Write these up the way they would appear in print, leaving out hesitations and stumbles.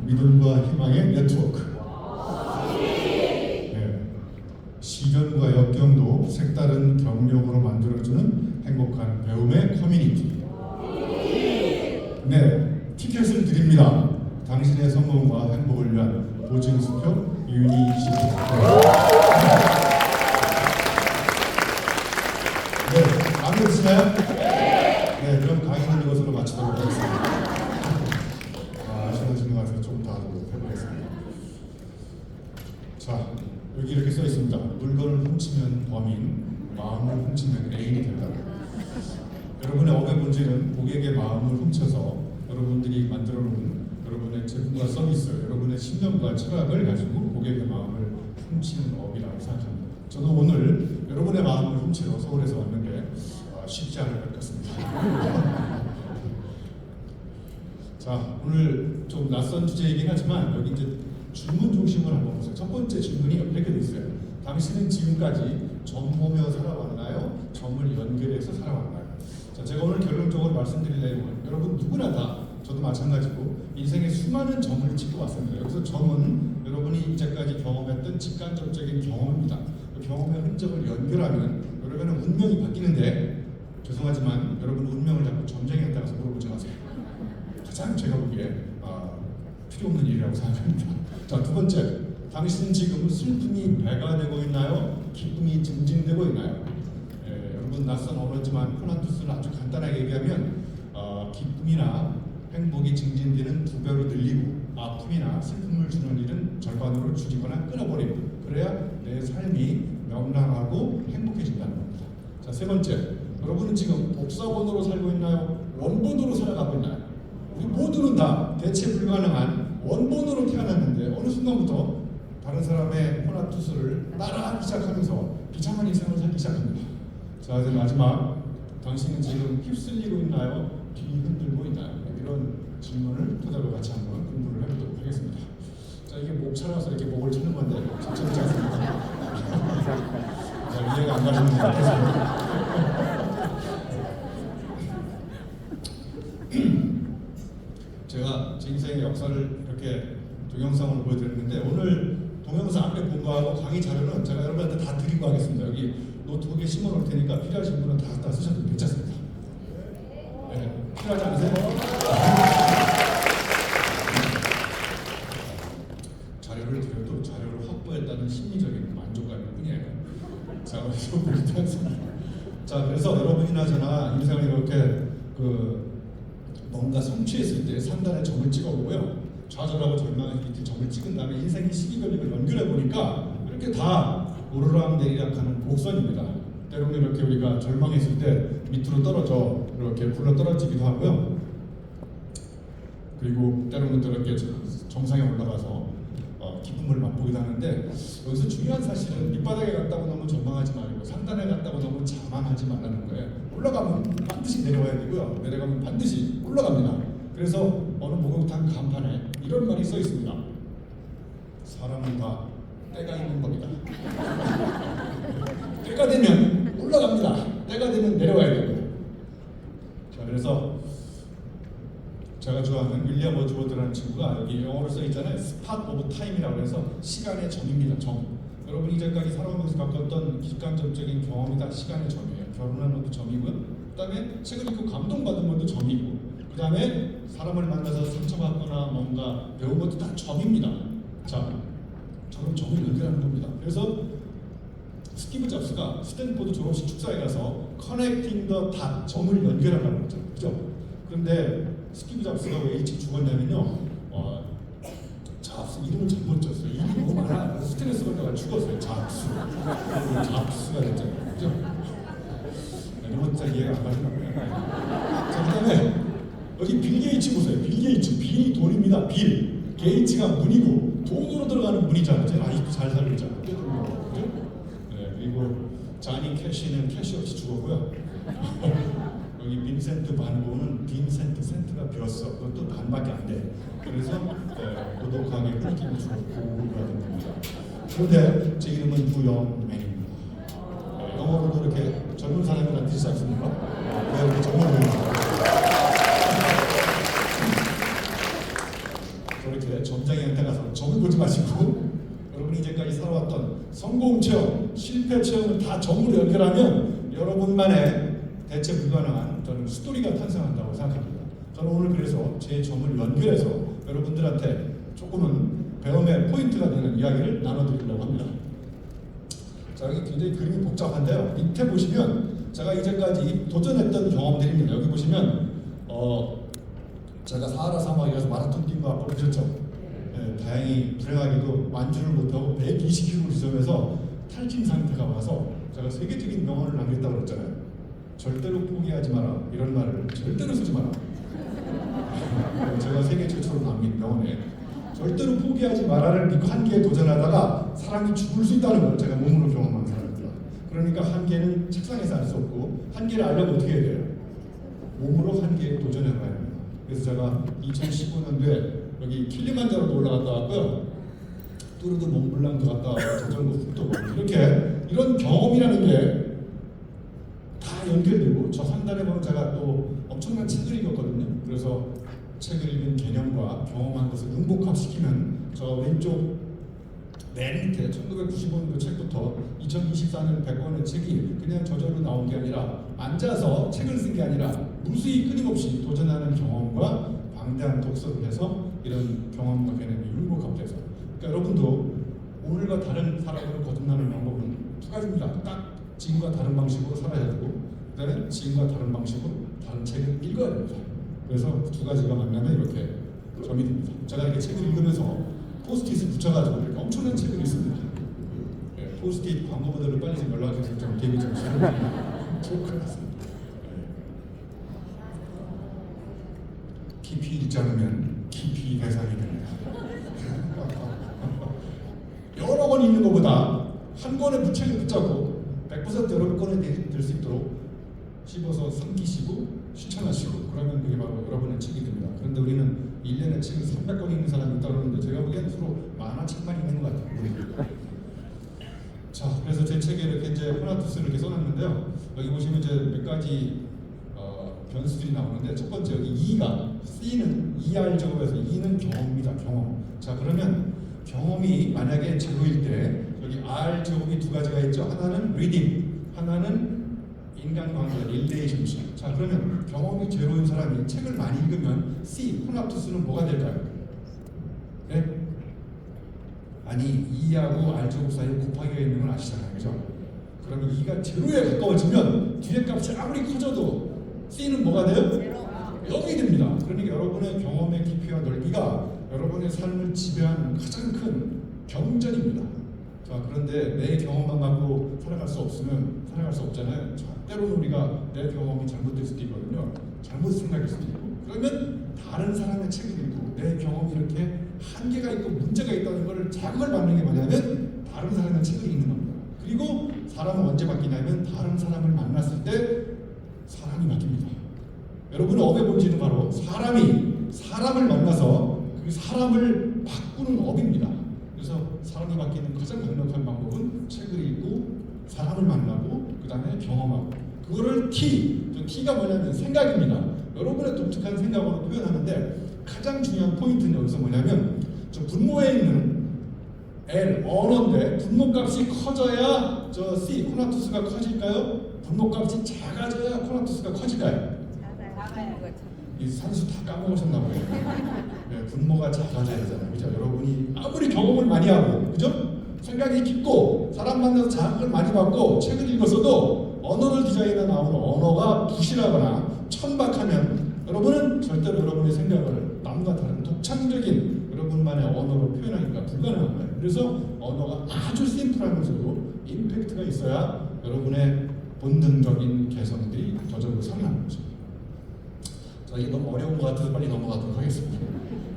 믿음과 희망의 네트워크. 네. 시련과 역경도 색다른 경력으로 만들어주는 행복한 배움의 커뮤니티. 네, 티켓을 드립니다. 당신의 성공과 행복을 위한 보증수표 유니시티. 네, 마음에 드시나요? 네, 그럼 강의는 이것으로 마치도록 하겠습니다. 아쉬워지는 것 같아서 좀 더 하도록 해보겠습니다. 자, 여기 이렇게 써 있습니다. 물건을 훔치면 범인, 마음을 훔치면 애인이 된다. 여러분의 억의 본질은 고객의 마음을 훔쳐서 여러분들이 만들어 놓은 여러분의 제품과 서비스, 여러분의 신념과 철학을 가지고 고객의 마음을 훔치는 업이라고 생각합니다. 저도 오늘 여러분의 마음을 훔치러 서울에서 왔는데 쉽지 않을 것 같습니다. 자, 오늘 좀 낯선 주제이긴 하지만 여기 이제 질문 중심으로 한번 보세요. 첫 번째 질문이 이렇게 돼 있어요. 당신은 지금까지 점 보며 살아왔나요? 점을 연결해서 살아왔나요? 자, 제가 오늘 결론적으로 말씀드릴 내용은 여러분 누구나 다 저도 마찬가지고 인생에 수많은 점을 찍고 왔습니다. 여기서 점은 여러분이 이제까지 경험했던 직간접적인 경험입니다. 그 경험의 흔적을 연결하면 여러분의 운명이 바뀌는데 죄송하지만 여러분 운명을 자꾸 점쟁이한테 가서 물어보지 마세요. 가장 제가 보기에 필요 없는 일이라고 생각합니다. 자, 두 번째, 당신은 지금 슬픔이 배가 되고 있나요? 기쁨이 증진되고 있나요? 여러분 낯선 언어지만 호난투스는 아주 간단하게 얘기하면 기쁨이나 행복이 증진되는 2배로 늘리고 아픔이나 슬픔을 주는 일은 절반으로 줄이거나 끊어버리고 그래야 내 삶이 명랑하고 행복해진다는 겁니다. 자, 세 번째, 여러분은 지금 복사본으로 살고 있나요? 원본으로 살아가고 있나요? 우리 모두는 다 대체 불가능한 원본으로 태어났는데 어느 순간부터 다른 사람의 호나투스를 따라하기 시작하면서 비참한 인생을 살기 시작합니다. 자, 이제 마지막, 당신은 지금 휩쓸리고 있나요? 뒤 흔들고 있나요? 이런 질문을 토대로 같이 한번 공부를 해보도록 하겠습니다. 자, 이게 목 차려서 이렇게 목을 치는 건데 적절하지 않습니다. 자, 이해가 안 가시는 분 같아서 제가 제 인생의 역사를 이렇게 동영상으로 보여드렸는데 오늘 동영상 앞에 공부하고 강의 자료는 제가 여러분한테 다 드리고 하겠습니다. 여기 노트북에 심어 놓을 테니까 필요하신 분은 다 쓰셔도 괜찮습니다. 네, 필요하지 않으세요? 자료를 드려도 자료를 확보했다는 심리적인 만족감일 뿐이에요. 자, 그래서 그렇지 않습니다. 자, 그래서 여러분이나 저나 인생을 이렇게 뭔가 성취했을 때 상단에 점을 찍어보고요. 좌절하고 절망했을 때 점을 찍은 다음에 인생의 시기별리를 연결해 보니까 이렇게 다 오르락내리락하는 곡선입니다. 때로는 이렇게 우리가 절망했을 때 밑으로 떨어져 이렇게 굴러 떨어지기도 하고요. 그리고 때로는 또 이렇게 정상에 올라가서 기쁨을 맛보기도 하는데 여기서 중요한 사실은 밑바닥에 갔다고 너무 절망하지 말고 상단에 갔다고 너무 자만하지 말라는 거예요. 올라가면 반드시 내려와야 되고요. 내려가면 반드시 올라갑니다. 그래서 어느 목욕탕 간판에 이런 말이 써 있습니다. 사람은 다 때가 있는 겁니다. 때가 되면 올라갑니다. 때가 되면 내려와야 되고요. 자, 그래서 제가 좋아하는 윌리엄 워즈워드라는 친구가 여기 영어로 써 있잖아요. 스팟 오브 타임이라고 해서 시간의 점입니다. 점. 여러분이 이제까지 살아오면서 겪었던 직간접적인 경험이 다 시간의 점이에요. 결혼한 것도 점이고요. 그 다음에 책을 읽고 감동받은 것도 점이고 그 다음에 사람을 만나서 상처받거나 뭔가 배운 것도 다 점입니다. 자, 저는 점을 연결하는 겁니다. 그래서 스티브 잡스가 스탠포드 졸업식 축사에 가서 커넥팅 더 닷, 점을 연결하라고 했죠. 그죠? 그런데 스티브 잡스가 왜 일찍 죽었냐면요. 잡스 이름을 잘못 줬어요. 이름이 너무 많아. 스트레스 받다가 죽었어요. 잡스가 됐잖아요. 그죠? 이런 거 이해가 안 가시나 보네요. 자, 그 다음에 여기 빌 게이츠 보세요. 빌 게이츠. 빌이 돈입니다. 빌. 게이츠가 문이고 돈으로 들어가는 문이잖아요. 제가 아직도 잘 살고 있잖아요. 네, 그리고 자니 캐시는 캐시 없이 죽었고요. 여기 빈센트 반 고는 빈센트 센트가 비었어. 그것도 반밖에 안 돼. 그래서 고독하게 끊기고 죽었고 그러는 겁니다. 그런데 제 이름은 부영맨입니다. 영어로도 이렇게 젊은 사람이랑 비슷하지 않습니까? 왜 이렇게 젊어 보입니까? 그렇게 점장님한테 가서 점을 보지 마시고 여러분이 이제까지 살아왔던 성공 체험, 실패 체험을 다 점으로 연결하면 여러분만의 대체 불가능한 저는 스토리가 탄생한다고 생각합니다. 저는 오늘 그래서 제 점을 연결해서 여러분들한테 조금은 배움의 포인트가 되는 이야기를 나눠드리려고 합니다. 자, 여기 굉장히 그림이 복잡한데요. 밑에 보시면 제가 이제까지 도전했던 경험들입니다. 여기 보시면 제가 사하라 사막에 가서 마라톤 뛴 거 아까 보셨죠? 네, 다행히 불행하게도 완주를 못하고 120km 지점에서 탈진 상태가 와서 제가 세계적인 명언을 남겼다고 그랬잖아요. 절대로 포기하지 마라, 이런 말을 절대로 쓰지 마라. 제가 세계 최초로 남긴 명언에 절대로 포기하지 마라를 믿고 한계에 도전하다가 사람이 죽을 수 있다는 걸 제가 몸으로 경험한 사람입니다. 그러니까 한계는 책상에서 알 수 없고 한계를 알려면 어떻게 해야 돼요? 몸으로 한계에 도전해봐야 합니다. 그래서 제가 2015년도에 여기 킬리만자로도 올라갔다 왔고요. 뚜르드 몽블랑도 갔다 왔고 자전거 훅도 가고 이렇게 이런 경험이라는 게 다 연결되고 저 상단에 보면 제가 또 엄청난 책을 읽었거든요. 그래서 책을 읽은 개념과 경험한 것을 응복합시키면 저 왼쪽 맨 밑에 1995년도 책부터 2024년 100권의 책이 그냥 저절로 나온 게 아니라 앉아서 책을 쓴 게 아니라 무수히 끊임없이 도전하는 경험과 방대한 독서를 해서 이런 경험과 개념이 융복합돼서 그러니까 여러분도 오늘과 다른 사람으로 거듭나는 방법은 두 가지입니다. 딱 지금과 다른 방식으로 살아야 되고 그다음에 지금과 다른 방식으로 다른 책을 읽어야 됩니다. 그래서 두 가지가 만나면 이렇게 점이 됩니다. 제가 이렇게 책을 읽으면서 포스트잇을 붙여가지고 이렇게 엄청난 책을 읽습니다. 네, 포스트잇 광고 모델로 빨리 좀 연락해서 좀 데뷔 좀 시켜주시면 좋을 것 같습니다. 깊이 읽지 않으면 깊이 해석이 됩니다. 여러 권 읽는 것보다 한 권의 부책을 붙잡고 100% 여러 권에 될 수 있도록 씹어서 삼키시고 실천하시고 그러면 그게 바로 여러분의 책이 됩니다. 그런데 우리는 1년에 책을 300권 읽는 사람이 있다고 그러는데 제가 보기엔 주로 만화책만 읽는 것 같아요. 자, 그래서 제 책에 이렇게 이제 호나투스를 이렇게 써놨는데요. 여기 보시면 이제 몇 가지 변수들이 나오는데 첫 번째 여기 E가 C는 ER 제곱에서 E는 경험입니다. 경험. 자, 그러면 경험이 만약에 제로일 때 여기 R 제곱이 두 가지가 있죠. 하나는 reading, 하나는 인간관계, 릴레이션십. 자, 그러면 경험이 제로인 사람이 책을 많이 읽으면 C, 호나투스는 뭐가 될까요? 네? 아니, E하고 R 제곱 사이에 곱하기가 있는 건 아시잖아요. 그죠? 그러면 E가 제로에 가까워지면 뒤에 값이 아무리 커져도 C는 뭐가 돼요? 0이 됩니다. 그러니까 여러분의 경험의 깊이와 넓이가 여러분의 삶을 지배하는 가장 큰 경전입니다. 자, 그런데 내 경험만 갖고 살아갈 수 없으면 살아갈 수 없잖아요. 자, 때로는 우리가 내 경험이 잘못될 수도 있거든요. 잘못 생각할 수도 있고. 그러면 다른 사람의 책을 읽고 내 경험이 이렇게 한계가 있고 문제가 있다는 것을 자극을 받는 게 뭐냐면 다른 사람의 책을 읽는 겁니다. 그리고 사람은 언제 바뀌냐면 다른 사람을 만났을 때 사람이 바뀝니다. 여러분의 업의 본질은 바로 사람을 만나서 그 사람을 바꾸는 업입니다. 그래서 사람이 바뀌는 가장 강력한 방법은 책을 읽고 사람을 만나고 그 다음에 경험하고 그거를 T가 뭐냐면 생각입니다. 여러분의 독특한 생각으로 표현하는데 가장 중요한 포인트는 여기서 뭐냐면 저 분모에 있는 L, 언어인데 분모값이 커져야 저 C, 코나투스가 커질까요? 분모값이 작아져야 코나투스가 커질까요? 작아요. 이 산수 다 까먹으셨나 보네요. 네, 분모가 작아져야 되잖아요. 그죠? 여러분이 아무리 경험을 많이 하고, 그죠? 생각이 깊고, 사람 만나서 자극을 많이 받고, 책을 읽었어도 언어를 디자인해 나오는 언어가 부실하거나 천박하면 여러분은 절대로 여러분의 생각을 남과 다른 독창적인 여러분만의 언어로 표현하기가 불가능한 거예요. 그래서 언어가 아주 심플하면서도 임팩트가 있어야 여러분의 본능적인 개성들이 저절로 살아나는 거죠. 자, 이게 너무 어려운 것 같아서 빨리 넘어가도록 하겠습니다.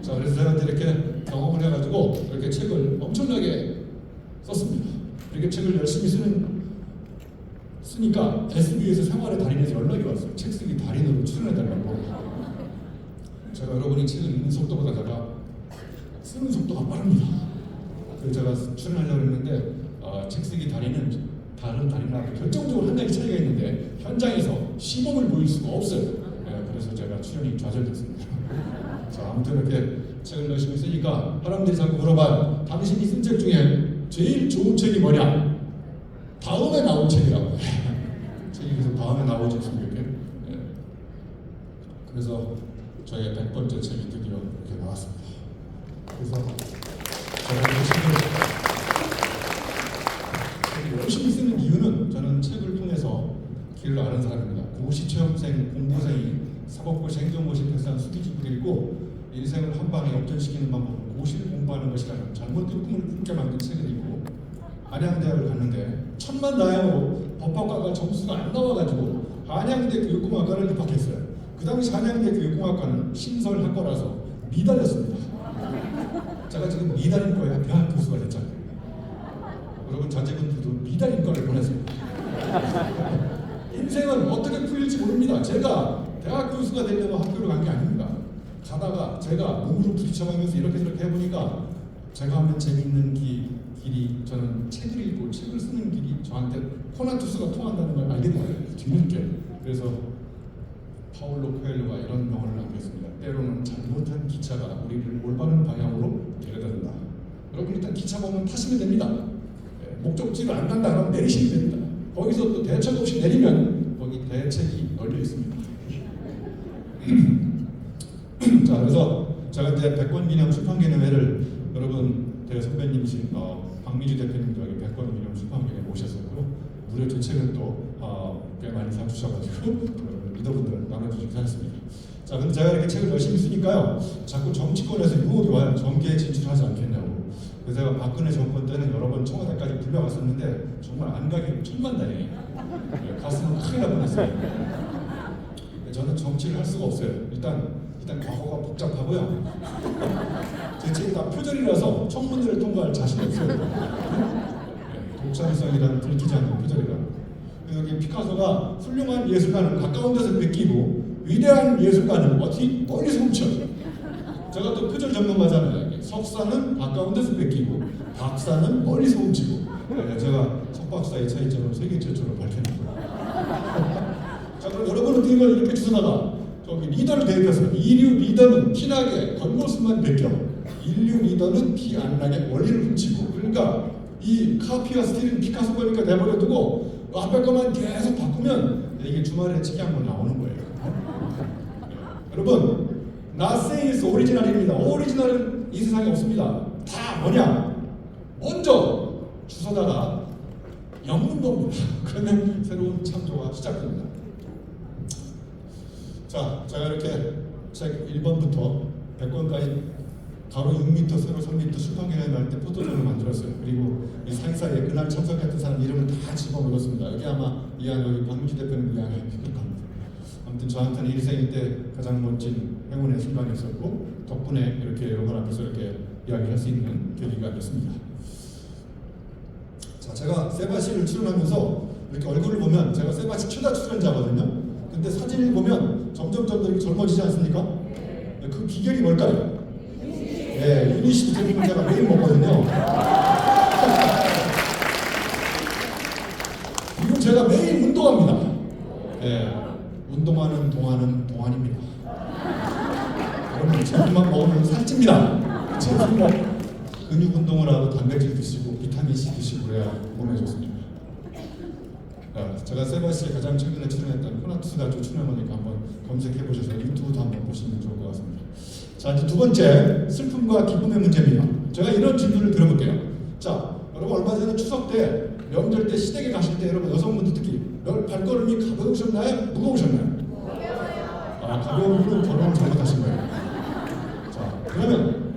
자, 그래서 제가 이렇게 경험을 해가지고 이렇게 책을 엄청나게 썼습니다. 이렇게 책을 열심히 쓰니까 SBS에서 생활의 달인에서 연락이 왔어요. 책 쓰기 달인으로 출연해달라고. 제가 여러분이 책을 읽는 속도보다 제가 쓰는 속도가 빠릅니다. 그래서 제가 출연하려고 했는데 책 쓰기 달인은 다른 달인하고 결정적으로 한 가지 차이가 있는데 현장에서 시범을 보일 수가 없어요. 그래서 제가 출연이 좌절됐습니다. 자, 아무튼 이렇게 책을 열심히 쓰니까 사람들이 자꾸 물어봐요. 당신이 쓴 책 중에 제일 좋은 책이 뭐냐? 다음에 나온 책이라고. 책이 계속 다음에 나오지 않습니까? 네. 그래서 저의 100번째 책이 드디어 이렇게 나왔습니다. 그래서 제가 이 책을 열심히 쓰는 이유는 저는 책을 통해서 길을 아는 사람입니다. 고시체험생, 공부생이 사법고시, 행정고시, 패스한 수기직을 읽고 인생을 한 방에 역전시키는 방법은 고시를 공부하는 것이라는 잘못된 꿈을 꾸게 만든 책을 읽고 한양대학을 갔는데 천만다행으로 법학과가 점수가 안 나와가지고 한양대 교육공학과를 입학했어요. 그 당시 한양대 교육공학과는 신설학과라서 미달이었습니다. 제가 지금 미달인과에 대학 교수가 됐잖아요. 여러분 자제분들도 미달인과를 보냈습니다. 인생은 어떻게 풀릴지 모릅니다. 제가 대학 교수가 되려면 학교를 간 게 아닙니다. 가다가 제가 몸으로 부딪혀가면서 이렇게 저렇게 해보니까 제가 하면 재미있는 길이 저는 책을 읽고 책을 쓰는 길이 저한테 코나투스가 통한다는 걸 알게 돼요. 뒤늦게. 그래서 파울로 코엘료가 이런 명언을 남겼습니다. 때로는 잘못한 기차가 우리를 올바른 방향으로 데려다준다. 여러분 일단 기차 보면 타시면 됩니다. 목적지를 안 간다 그러면 내리시면 됩니다. 거기서 또 대책 없이 내리면 거기 대책이 널려 있습니다. 자, 그래서 제가 이제 100권 기념 출판기념회를 여러분 대선배님이신 박미주 대표님도 여기 100권 기념 출판기념회 모셨었고요. 무려 제 책은 또 꽤 많이 사주셔가지고 리더분들 나눠주시기 하셨습니다. 자, 근데 제가 이렇게 책을 열심히 쓰니까요, 자꾸 정치권에서 유혹이 와요. 정계에 진출하지 않겠냐고. 그래서 제가 박근혜 정권 때는 여러 번 청와대까지 불려갔었는데 정말 안 가기 천만다행이에요. 갔으면 큰일 날 뻔했어요. 저는 정치를 할 수가 없어요. 일단 과거가 복잡하고요. 제 책이 다 표절이라서 청문회를 통과할 자신이 없어요. 독창성이라는 들키지 않는 표절이라. 여기 피카소가 훌륭한 예술가는 가까운 데서 뺏기고 위대한 예술가는 어디 멀리서 훔쳐. 제가 또 표절 전문가잖아요. 석사는 가까운 데서 뺏기고 박사는 멀리서 훔치고. 제가 석박사의 차이점을 세계 최초로 밝혀냈고요. 자, 그럼 여러분은 이걸 이렇게 주워다가 저기 리더를 대입해서 이류 리더는 티나게 겉모습만 베껴, 인류 리더는 티 안 나게 원리를 훔치고. 그러니까 이 카피와 스틸은 피카소 거니까 내버려 두고 앞에 것만 계속 바꾸면 이게 주말에 책이 한 번 나오는 거예요. 여러분, nothing is original입니다. 오리지널은 이 세상에 없습니다. 다 뭐냐? 먼저 주워다가 엮는 겁니다. 그러면 새로운 창조가 시작됩니다. 자, 제가 이렇게 책 1번부터 100권까지 가로 6m, 세로 3m 출판기념회 할 때 포토존을 만들었어요. 그리고 이 사이사이에 그날 참석했던 사람 이름을 다 집어넣었습니다. 여기 아마 여기 박민주 대표님 이야기 해줄 겁니다. 아무튼 저한테는 일생일 때 가장 멋진 행운의 순간이었었고 덕분에 이렇게 여러분 앞에서 이렇게 이야기를 할 수 있는 계기가 됐습니다. 자, 제가 세바시를 출연하면서 이렇게 얼굴을 보면 제가 세바시 최다 출연자거든요. 근데 사진을 보면 점점 이렇게 젊어지지 않습니까? 그 비결이 뭘까요? 네, 유니시티 제품을 제가 매일 먹거든요. 그리고 제가 매일 운동합니다. 네, 운동하는 동안은 동안입니다. 여러분, 제품만 먹으면 살찝니다. 제품만 근육 운동을 하고 단백질 드시고 비타민C 드시고 그래야 몸에 좋습니다. 제가 세바시에 가장 최근에 출연했던 코나투스 가족 출연하니까 한번 검색해 보셔서 유튜브도 한번 보시면 좋을 것 같습니다. 자, 이제 두 번째, 슬픔과 기쁨의 문제입니다. 제가 이런 질문을 드려볼게요. 자, 여러분 얼마 전에 추석 때, 명절 때 시댁에 가실 때 여러분 여성분들 특히 발걸음이 가벼우셨나요? 무거우셨나요? 아, 가벼운 분은 결혼을 잘못하신 거예요. 자, 그러면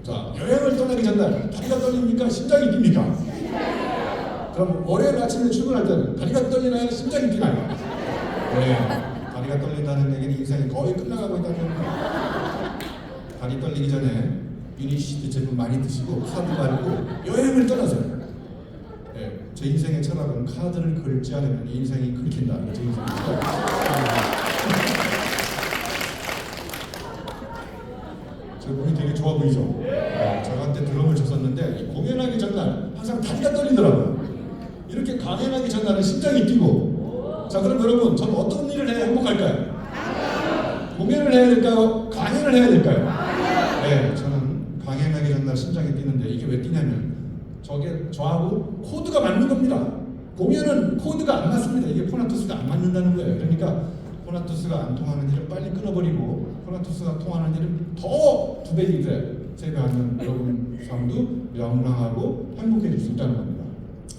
자, 여행을 떠나기 전날 다리가 떨립니까? 심장이 뜁니까? 그럼 월요일 아침에 출근할 때는 다리가 떨리나요? 심장이 뛰나요? 네, 다리가 떨린다는 얘기는 인생이 거의 끝나가고 있다는 겁니다. 다리 떨리기 전에 유니시티 제품 많이 드시고 카드 말고 여행을 떠나세요. 네, 제 인생의 철학은 카드를 긁지 않으면 인생이 긁힌다. 제 인생의 철학. 제 몸이 되게 좋아 보이죠? 제가 한때 드럼을 쳤었는데 공연하기 전날 항상 다리가 떨리더라고요. 이렇게 강연하기 전날은 심장이 뛰고. 자, 그럼 여러분, 저는 어떤 일을 해야 행복할까요? 공연을 해야 될까요? 강연을 해야 될까요? 이렇게 왜 뛰냐면 저하고 코드가 맞는 겁니다. 공연은 코드가 안 맞습니다. 이게 코나투스가 안 맞는다는 거예요. 그러니까 코나투스가 안 통하는 일은 빨리 끊어버리고 코나투스가 통하는 일은 더 두 배, 세배하는 여러분 삶도 명랑하고 행복해질 수 있다는 겁니다.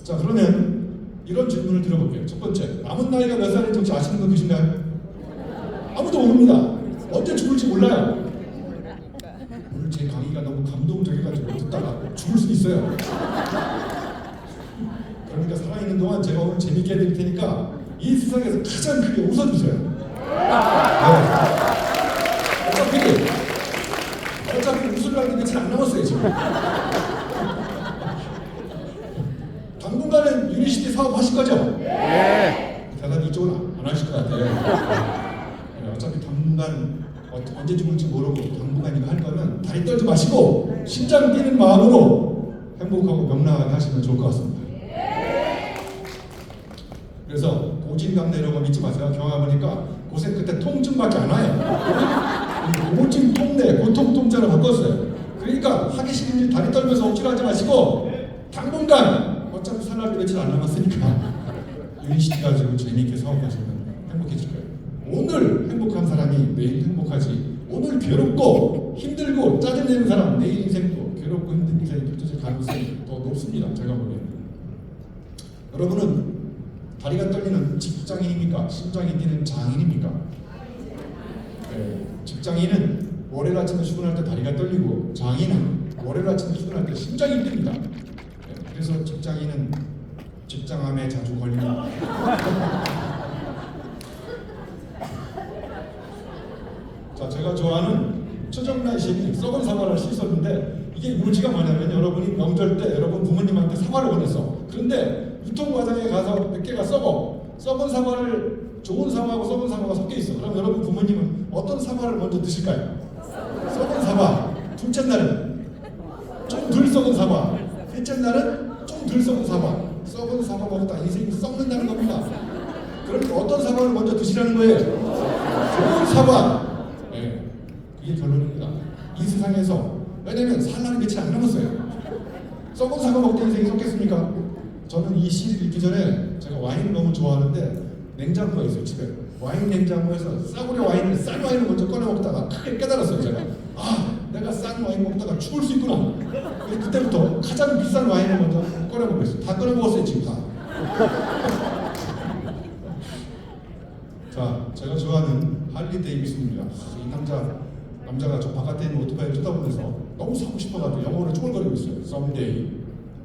자, 그러면 이런 질문을 들어볼게요. 첫 번째, 남은 나이가 몇 살인지 혹시 아시는 분 계신가요? 아무도 모릅니다. 언제 죽을지 몰라요. 오늘 제 강의가 너무 감동적이가지고 듣다가 죽을 수 있어요. 그러니까 살아있는 동안 제가 오늘 재밌게 해드릴 테니까 이 세상에서 가장 크게 웃어주세요. 네. 어차피 웃을 날도 며칠 안 남았어요 지금. 당분간은 유니시티 사업 하실 거죠? 네. 대답이 이쪽은 안 하실 것 같아요. 네, 어차피 당분간 언제 죽을지 모르고 당분간 이거 할 거면 다리 떨지 마시고 심장 뛰는 마음으로 행복하고 명랑하게 하시면 좋을 것 같습니다. 그래서 고진감래 이런 거 믿지 마세요. 경험해보니까 고생 끝에 통증밖에 안 와요. 고진 통내 고통 통자로 바꿨어요. 그러니까 하기 싫은 일 다리 떨면서 억지로 하지 마시고 당분간 어차피 살 날이 며칠 안 남았으니까 유니시티 가지고 재미있게 사업하시면 행복해질 거예요. 오늘 행복한 사람이 내일 행복하지, 오늘 괴롭고 힘들고 짜증내는 사람 내일 인생도 괴롭고 힘든 인생이 펼쳐질 가능성이 더 높습니다. 제가 보기에는. 여러분은 다리가 떨리는 직장인입니까? 심장이 뛰는 장인입니까? 네, 직장인은 월요일 아침에 출근할 때 다리가 떨리고 장인은 월요일 아침에 출근할 때 심장이 뜁니다. 네, 그래서 직장인은 직장암에 자주 걸리는 자, 제가 좋아하는 최정란 시인이 썩은 사과를 씻었는데 이게 묘지가 뭐냐면 여러분이 명절 때 여러분 부모님한테 사과를 보냈어. 그런데 유통 과정에 가서 몇 개가 썩은 사과를 좋은 사과하고 썩은 사과가 섞여 있어. 그럼 여러분 부모님은 어떤 사과를 먼저 드실까요? 썩은 사과. 둘째 날은 좀 덜 썩은 사과. 셋째 날은 좀 덜 썩은 사과. 썩은 사과 먹다 인생이 썩는다는 겁니다. 그러니까 어떤 사과를 먼저 드시라는 거예요? 좋은 사과. 네, 그게 결론입니다. 이 세상에서 왜냐면 살 날이 며칠 안 남았어요. 썩은 사과 먹다 인생이 썩겠습니까? 저는 이 시를 읽기 전에 제가 와인을 너무 좋아하는데 냉장고가 있어요 집에. 와인 냉장고에서 싸구려 와인을 싼 와인을 먼저 꺼내 먹다가 크게 깨달았어요 제가. 아, 내가 싼 와인 먹다가 죽을 수 있구나. 그래서 그때부터 가장 비싼 와인을 먼저 꺼내 먹고 있어요. 다 꺼내 먹었어요 지금 다. 자, 제가 좋아하는 할리 데이비슨입니다. 이 남자가 저 바깥에 있는 오토바이를 쳐다보면서 너무 사고 싶어가지고 영어로 쪼글거리고 있어요. Someday,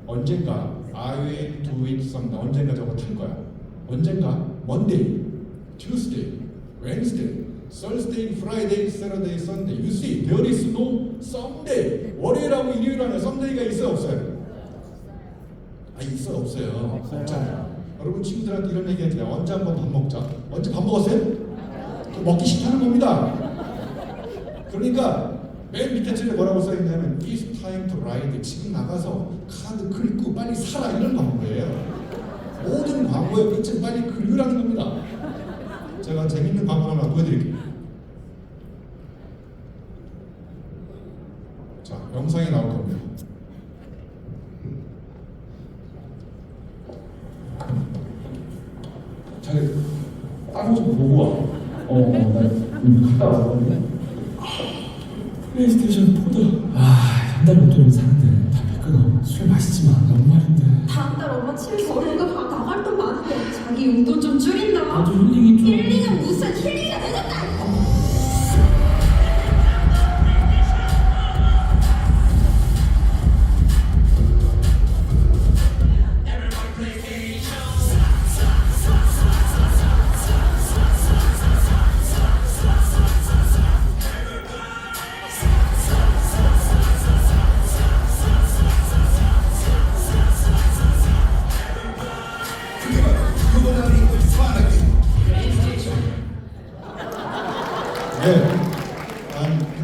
언젠가, I will do it someday. 언젠가 저거 탈 거야. 언젠가, Monday, Tuesday, Wednesday, Thursday, Friday, Saturday, Sunday. You see, there is no someday. 월요일하고 일요일하고 썸데이가 있어요, 없어요? 아, 있어요, 없어요? 없잖아요. 여러분 친구들한테 이런 얘기 하잖아요. 언제 한번 밥 먹자. 언제 밥 먹었어요? 먹기 싫다는 겁니다. 그러니까 맨 밑에 줄에 뭐라고 써있냐면 It's time to ride. 지금 나가서 카드 긁고 빨리 사라 이런 광고예요. 모든 광고의 끝은 빨리 긁으라는 겁니다. 제가 재밌는 광고 하나 보여드릴게요. 자, 영상이 나올 겁니다. 자기 따로 좀 보고 와. 나 갔다 왔거든요. 플레이스테이션 4다. 한 달 못 돌면 사는데 담배 끊어. 술 마시지 마. 너무 말인데. 다음 달 엄마 집에서 어른가 다 나갈 돈 많은데 자기 용돈 좀 줄인다. 나도 힐링이 좀. 힐링은 무슨 힐링이가 되겠다.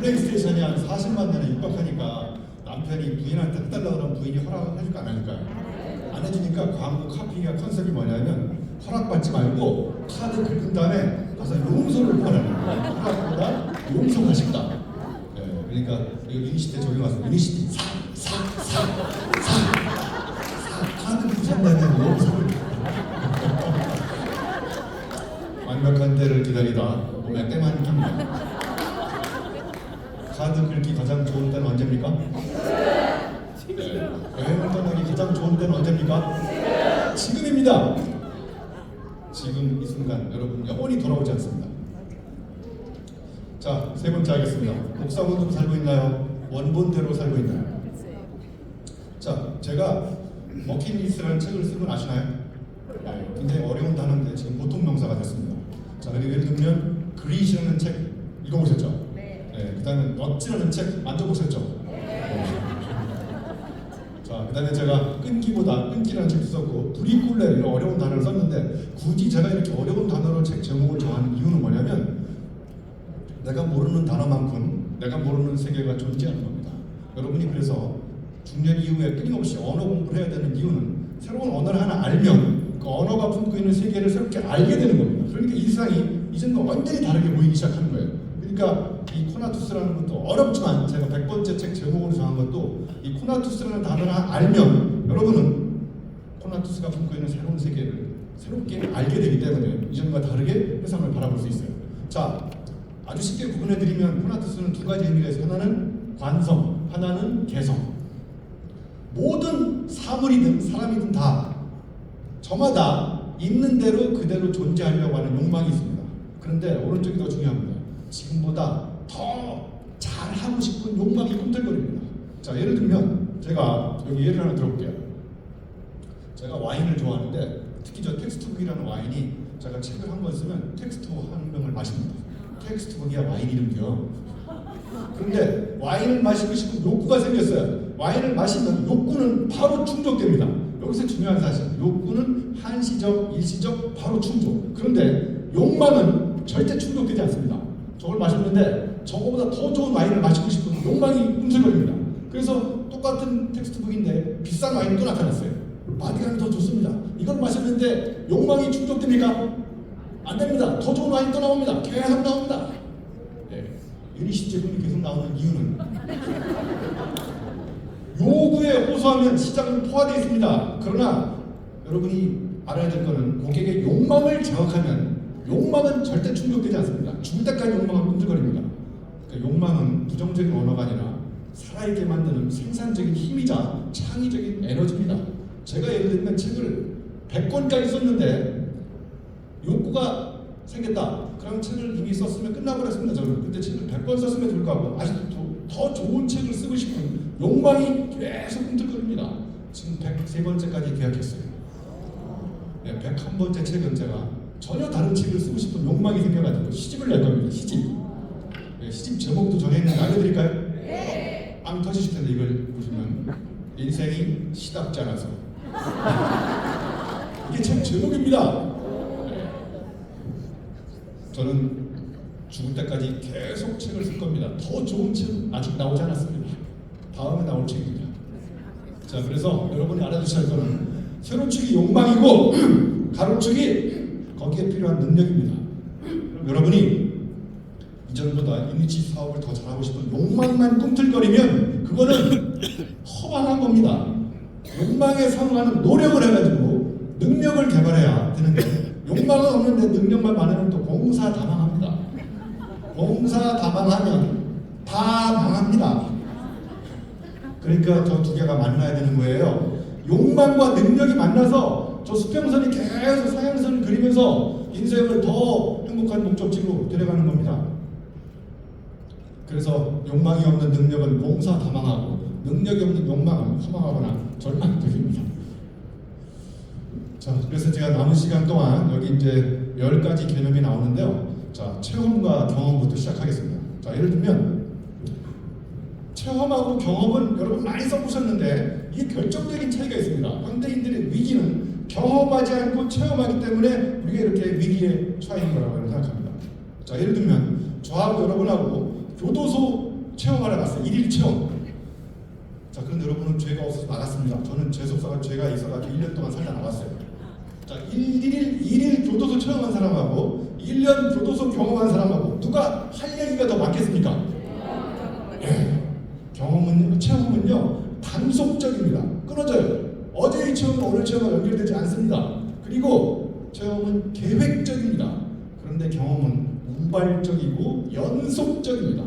플레이스테이션이 한 40만 년에 입학하니까 남편이 부인한테 해달라고 그러면 부인이 허락을 해줄까 안 해줄까요? 안 해주니까 광고 카피가 컨셉이 뭐냐면 허락받지 말고 카드 긁은 다음에 가서 용서를 권하는 거예요. 허락보다 용서가 쉽다. 네, 그러니까 이거 유니시티에 적용하세요. 유니시티 카드 부산다면 여기서 완벽한 때를 기다리다 몸에 때만 깁니다. 카드 긁기 가장 좋은 때는 언제입니까? 네. 여행을 떠나기 가장 좋은 때는 언제입니까? 지금입니다. 지금 이 순간 여러분 영원히 돌아오지 않습니다. 자, 세 번째 하겠습니다. 복사본으로 살고 있나요? 원본대로 살고 있나요? 자, 제가 버킷리스트라는 책을 쓰고 아시나요? 네, 굉장히 어려운 단어인데 지금 보통 명사가 됐습니다. 자, 그리고 예를 들면 그릿이라는 책 읽어보셨죠? 네, 그 다음에 넛지라는 책 만져보셨죠? 네. 자, 그 다음에 제가 끊기보다 끊기라는 책도 썼고 브리콜레 이런 어려운 단어를 썼는데 굳이 제가 이렇게 어려운 단어로 책 제목을 정하는 이유는 뭐냐면 내가 모르는 단어만큼 내가 모르는 세계가 존재하는 겁니다. 여러분이 그래서 중년 이후에 끊임없이 언어 공부를 해야 되는 이유는 새로운 언어를 하나 알면 그 언어가 품고 있는 세계를 새롭게 알게 되는 겁니다. 그러니까 이 세상이 이전과 완전히 다르게 보이기 시작하는 거예요. 그러니까 이 코나투스라는 것도 어렵지만 제가 100번째 책 제목으로 정한 것도 이 코나투스라는 단어를 알면 여러분은 코나투스가 품고 있는 새로운 세계를 새롭게 알게 되기 때문에 이전과 다르게 세상을 바라볼 수 있어요. 자, 아주 쉽게 구분해드리면 코나투스는 두 가지 의미가 있어요. 하나는 관성, 하나는 개성. 모든 사물이든 사람이든 다 저마다 있는 대로 그대로 존재하려고 하는 욕망이 있습니다. 그런데 오른쪽이 더 중요합니다. 지금보다 더 잘하고 싶은 욕망이 꿈틀거립니다. 자, 예를 들면 제가 여기 예를 하나 들어볼게요. 제가 와인을 좋아하는데 특히 저 텍스트북이라는 와인이 제가 책을 한 권 쓰면 텍스트북 한 병을 마십니다. 텍스트북이야 와인 이름이요. 그런데 와인을 마시고 싶은 욕구가 생겼어요. 와인을 마시면 욕구는 바로 충족됩니다. 여기서 중요한 사실, 욕구는 한시적, 일시적, 바로 충족. 그런데 욕망은 절대 충족되지 않습니다. 저걸 마셨는데 저거보다 더 좋은 와인을 마시고 싶은 욕망이 꿈틀거립니다. 그래서 똑같은 텍스트북인데 비싼 와인이 또 나타났어요. 바디감이 더 좋습니다. 이걸 마셨는데 욕망이 충족됩니까? 안 됩니다. 더 좋은 와인이 또 나옵니다. 계속 나옵니다. 네. 유니시티 제품이 계속 나오는 이유는 요구에 호소하면 시장은 포화되어 있습니다. 그러나 여러분이 알아야 될 것은 고객의 욕망을 자극하면 욕망은 절대 충족되지 않습니다. 죽을 때까지 욕망은 꿈틀거립니다. 그러니까 욕망은 부정적인 언어가 아니라 살아있게 만드는 생산적인 힘이자 창의적인 에너지입니다. 제가 예를 들면 책을 100권까지 썼는데 욕구가 생겼다. 그럼 책을 이미 썼으면 끝나버렸습니다. 저는 그때 책을 100권 썼음에도 불구하고 아직도 더 좋은 책을 쓰고 싶은 욕망이 계속 꿈틀거립니다. 지금 103번째까지 계약했어요. 네, 101번째 책은 제가 전혀 다른 책을 쓰고 싶은 욕망이 생겨가지고 시집을 낼 겁니다. 시집. 네, 시집 제목도 정했는데 알려드릴까요? 네. 빵 터지실 텐데 이걸 보시면 인생이 시답지 않아서 이게 책 제목입니다. 네. 저는 죽을 때까지 계속 책을 쓸 겁니다. 더 좋은 책 아직 나오지 않았습니다. 다음에 나올 책입니다. 자, 그래서 여러분이 알아두셔야 할 거는 세로축이 욕망이고 가로축이 거기에 필요한 능력입니다. 여러분이 이전보다 이니치 사업을 더 잘하고 싶은 욕망만 꿈틀거리면 그거는 허망한 겁니다. 욕망에 상응하는 노력을 해가지고 능력을 개발해야 되는데 욕망은 없는데 능력만 많으면 또 공사다망합니다. 공사다망하면 다 망합니다. 그러니까 저 두 개가 만나야 되는 거예요. 욕망과 능력이 만나서 저 수평선이 계속 상향선을 그리면서 인생을 더 행복한 목적지로 데려가는 겁니다. 그래서 욕망이 없는 능력은 공사다망하고 능력이 없는 욕망은 허망하거나 절망적입니다. 자, 그래서 제가 남은 시간 동안 여기 이제 10가지 개념이 나오는데요. 자, 체험과 경험부터 시작하겠습니다. 자, 예를 들면 체험하고 경험은 여러분 많이 써보셨는데 이게 결정적인 차이가 있습니다. 현대인들의 위기는 경험하지 않고 체험하기 때문에 우리가 이렇게 위기에 처해 있는 거라고 생각합니다. 자, 예를 들면 저하고 여러분하고 교도소 체험하러 갔어요. 1일 체험. 자, 그런데 여러분은 죄가 없어서 나갔습니다. 저는 재수없어가 죄가 있어가지고 1년 동안 살다 나왔어요. 자, 1일 교도소 체험한 사람하고 1년 교도소 경험한 사람하고 누가 할 얘기가 더 많겠습니까? 예. 체험은요 단속적입니다. 끊어져요. 어제의 체험은 오늘 체험과 연결되지 않습니다. 그리고 체험은 계획적입니다. 그런데 경험은 우발적이고 연속적입니다.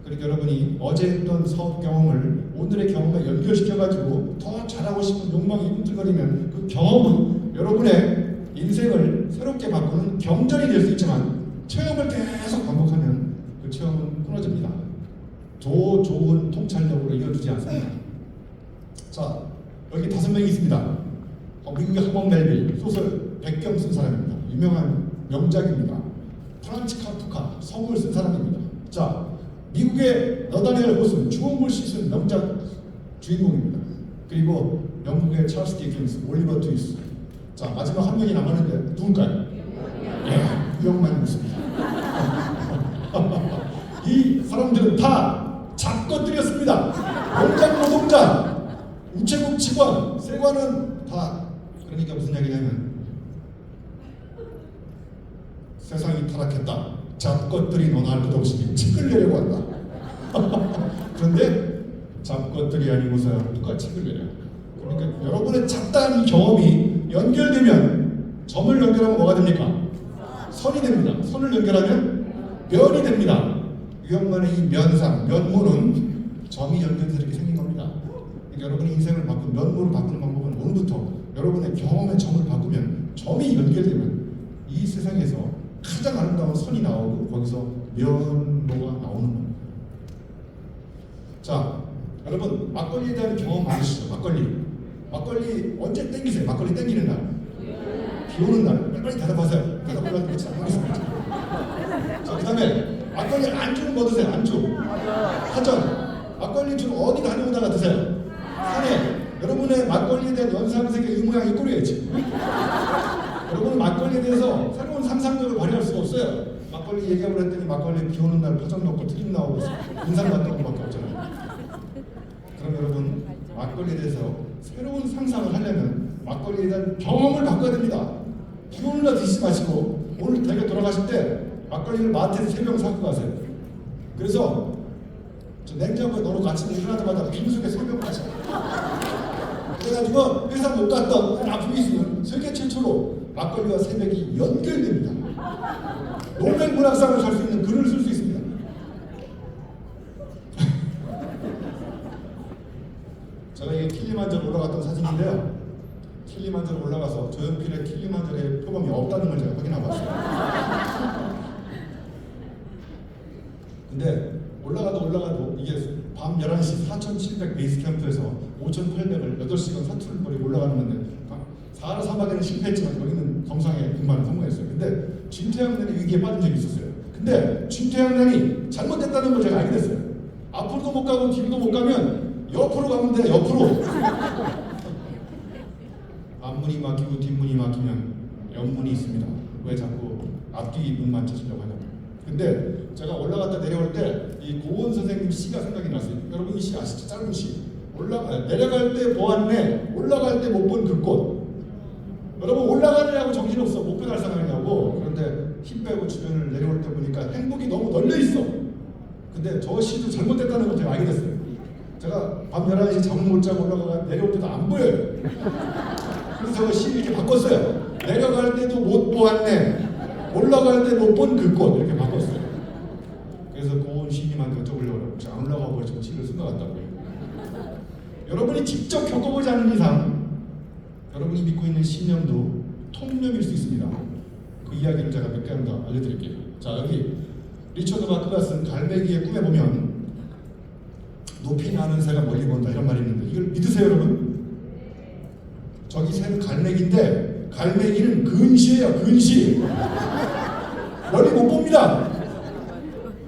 그러니까 여러분이 어제 했던 사업 경험을 오늘의 경험에 연결시켜가지고 더 잘하고 싶은 욕망이 꿈틀거리면 그 경험은 여러분의 인생을 새롭게 바꾸는 경전이 될 수 있지만 체험을 계속 반복하면 그 체험은 끊어집니다. 더 좋은 통찰력으로 이어지지 않습니다. 자, 여기 5명이 있습니다. 미국의 하버 멜빌 소설 백경 쓴 사람입니다. 유명한 명작입니다. 프란츠 카프카 성을 쓴 사람입니다. 자, 미국의 너다니엘 호슨 주원물 씨 쓴 명작 주인공입니다. 그리고 영국의 찰스 디킨스, 올리버 트위스. 자, 마지막 한 명이 남았는데 누굴까요? 예, 유형만 있습니다. 이 사람들은 다 잡것들이었습니다. 농장 노동자, 우체국 직원, 세관은 다. 그러니까 무슨 얘기냐면 세상이 타락했다. 잡것들이 너나 할 것 없이 책을 내려고 한다. 그런데 잡것들이 아니고서 누가 책을 내려? 그러니까 여러분의 잡다한 경험이 연결되면 점을 연결하면 뭐가 됩니까? 선이 됩니다. 선을 연결하면 면이 됩니다. 유형만의 이 면상, 면모는 점이 연결돼서 이렇게 생긴 겁니다. 그러니까 여러분의 인생을 바꾸는 면모를 바꾸는 방법은 오늘부터 여러분의 경험의 점을 바꾸면 점이 연결되면 이 세상에서 가장 아름다운 선이 나오고 거기서 면모가 나오는 겁니다. 자, 여러분 막걸리에 대한 경험 많으시죠? 막걸리 언제 땡기세요? 막걸리 땡기는 날? 비 오는 날? 빨리 대답하세요. 대답하려고 그렇지 않겠습니다. 자, 그 다음에 막걸리 안주는 뭐 드세요? 안주 사전. 막걸리 주로 어디 다녀오다가 드세요? 산에. 여러분의 막걸리에 대한 연상세계 이 모양 이 꼴이겠지. 여러분은 막걸리에 대해서 새로운 상상력을 발휘할 수가 없어요. 막걸리 얘기하고 했더니 막걸리 비 오는 날 파전 넣고 트림 나오고 인상 같은 것밖에 없잖아요. 그럼 여러분 막걸리에 대해서 새로운 상상을 하려면 막걸리에 대한 경험을 바꿔야 됩니다. 비 오는 날 드시지 마시고 오늘 댁에 돌아가실 때 막걸리를 마트에서 3병 사고 가세요. 그래서 저 냉장고에 넣어놓고 아침에 일어나자마자 빙수에 3병 마셔. 그래가지고 회사 못 갔던 아픔이 있으면 세계 최초로 막걸리와 새벽이 연결됩니다. 노벨 문학상을 살 수 있는 글을 쓸 수 있습니다. 제가 이게 킬리만자로 올라갔던 사진인데요. 킬리만자로 올라가서 조연필의 킬리만자로의 표범이 없다는 걸 제가 확인하고 왔어요. 근데 올라가도 이게 밤 11시 4,700 베이스 캠프에서 5,800을 8시간 사투를 벌이고 올라가는 건데 사하라 사막에는 실패했지만 여기는 정상의 등반을 성공했어요. 근데 진퇴양난이 위기에 빠진 적이 있었어요. 근데 진퇴양난이 잘못됐다는 걸 제가 알게 됐어요. 앞으로도 못 가고 뒤로도 못 가면 옆으로 가면 돼. 옆으로. 앞문이 막히고 뒷문이 막히면 옆문이 있습니다. 왜 자꾸 앞뒤 문만 찾으려고 하냐고. 근데 제가 올라갔다 내려올 때 이 고은 선생님 시가 생각이 났어요. 여러분 이 시 아시죠? 짧은 시. 내려갈 때 보았네, 올라갈 때 못 본 그 꽃. 여러분 올라가느냐고 정신없어. 목표 달성하느냐고. 그런데 힘 빼고 주변을 내려올 때 보니까 행복이 너무 널려 있어. 근데 저 시도 잘못됐다는 걸 제가 알게 됐어요. 제가 밤 11시 잠을 못 자고 올라가 내려올 때도 안 보여요. 그래서 제가 시를 이렇게 바꿨어요. 내려갈 때도 못 보았네, 올라갈 때 못 본 그 꽃. 이렇게 바꿨어요. 그래서 고은 시인님한테 여쭤보려고 제가 안 올라가고 지금 시를 쓴 것 같다고요. 여러분이 직접 겪어보지 않는 이상 여러분이 믿고 있는 신념도 통념일 수 있습니다. 그 이야기를 제가 몇 개 더 알려드릴게요. 자, 여기 리처드 마크가 쓴 갈매기의 꿈에 보면 높이 나는 새가 멀리 본다 이런 말이 있는데 이걸 믿으세요 여러분? 저기 새는 갈매기인데 갈매기는 근시예요. 근시. 멀리 못 봅니다.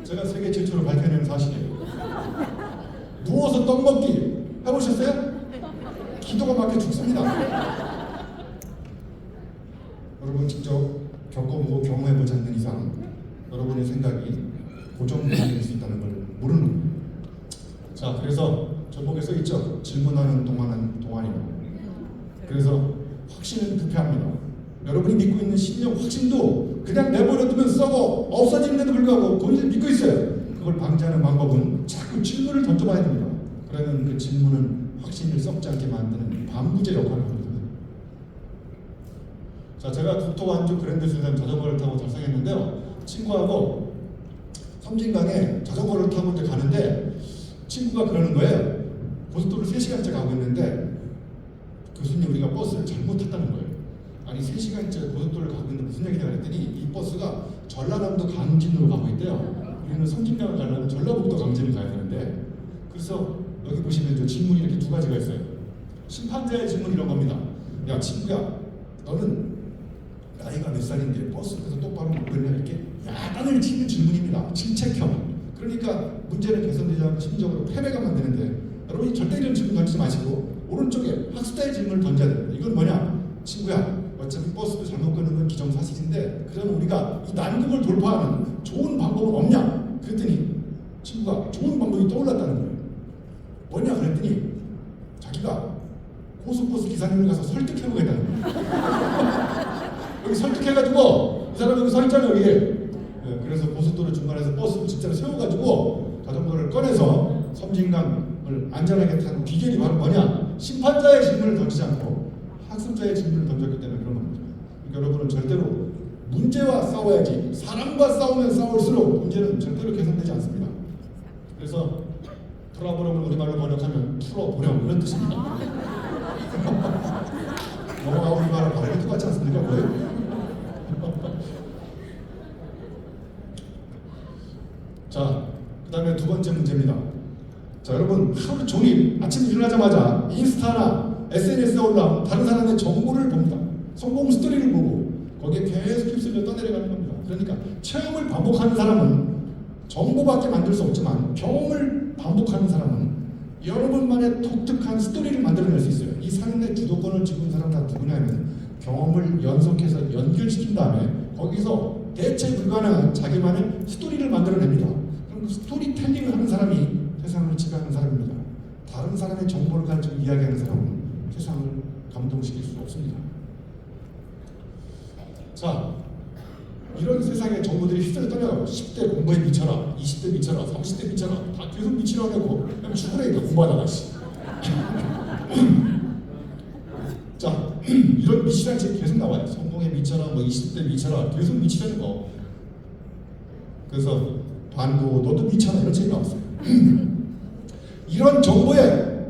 제가 세계 최초로 밝혀낸 사실이에요. 누워서 떡 먹기 해보셨어요? 기도가 막혀 죽습니다. 여러분 직접 겪어보고 경험해보지 않는 이상 여러분의 생각이 고정될 수 있다는 걸 모르는 거예요. 자, 그래서 전복에 써 있죠. 질문하는 동안은 동안이고. 그래서 확신은 부패합니다. 여러분이 믿고 있는 신념 확신도 그냥 내버려두면 썩어 없어지는데도 불구하고 본인이 믿고 있어요. 그걸 방지하는 방법은 자꾸 질문을 던져봐야 됩니다. 그러면 그 질문은 확신을 썩지 않게 만드는 방부제 역할을 합니다. 자, 제가 국토완주 그랜드 슬램 자전거를 타고 달성했는데요. 친구하고 섬진강에 자전거를 타고 이제 가는데 친구가 그러는 거예요. 고속도로 3시간째 가고 있는데 교수님 우리가 버스를 잘못 탔다는 거예요. 아니 3시간째 고속도로를 가고 있는데 무슨 얘기냐 그랬더니 이 버스가 전라남도 강진으로 가고 있대요. 우리는 섬진강을 가려면 전라북도 강진을 가야 되는데 그래서 여기 보시면 저 질문이 이렇게 두 가지가 있어요. 심판자의 질문 이런 겁니다. 야 친구야 너는 나이가 몇 살인데 버스에서 똑바로 못 걸냐 이렇게 야단을 치는 질문입니다. 질책형. 그러니까 문제는 개선되지 않고 심리적으로 패배가 만드는데 여러분이 절대 이런 질문 던지지 마시고 오른쪽에 학습자의 질문을 던져야 됩니다. 이건 뭐냐? 친구야 어차피 버스도 잘못 끄는 건 기정사실인데 그러면 우리가 이 난국을 돌파하는 좋은 방법은 없냐? 그랬더니 친구가 좋은 방법이 떠올랐다는 거예요. 뭐냐 그랬더니 자기가 고속버스 기사님을 가서 설득해보겠다는 거예요. 여기 설득해가지고 이 사람 여기 서 있잖아요 여기. 네, 그래서 고속도로 중간에서 버스를 진짜로 세워가지고 자전거를 꺼내서 섬진강을 안전하게 타는 비결이 바로 뭐냐? 심판자의 질문을 던지지 않고 학습자의 질문을 던졌기 때문에 그런 겁니다. 그러니까 여러분은 절대로 문제와 싸워야지 사람과 싸우면 싸울수록 문제는 절대로 개선되지 않습니다. 그래서 풀어보려면 우리말로 번역하면 풀어보렴 이런 뜻입니다. 영어가 우리말하고 발음이 똑같지 않습니까? 거의? 자, 그 다음에 두 번째 문제입니다. 자, 여러분 하루 종일 아침 일어나자마자 인스타나 SNS에 올라온 다른 사람의 정보를 봅니다. 성공 스토리를 보고 거기에 계속 휩쓸려 떠내려가는 겁니다. 그러니까 체험을 반복하는 사람은 정보밖에 만들 수 없지만 경험을 반복하는 사람은 여러분만의 독특한 스토리를 만들어낼 수 있어요. 이 삶의 주도권을 쥐고 있는 사람 다 누구냐면 경험을 연속해서 연결시킨 다음에 거기서 대체 불가능한 자기만의 스토리를 만들어냅니다. 그럼 그 스토리텔링을 하는 사람이 세상을 지배하는 사람입니다. 다른 사람의 정보를 가지고 이야기하는 사람은 세상을 감동시킬 수 없습니다. 자, 이런 세상의 정보들이 휩쓸려 떠나가고 10대 공부에 미쳐라, 20대 미쳐라, 30대 미쳐라 다 계속 미치라고 하고 그냥 죽으래 공부하다가 자, 이런 미치라는 책이 계속 나와요. 성공에 미쳐라, 뭐 20대 미쳐라 계속 미치라는 거. 그래서 반도 너도 미쳐라 이런 책이 나왔어요. 이런 정보에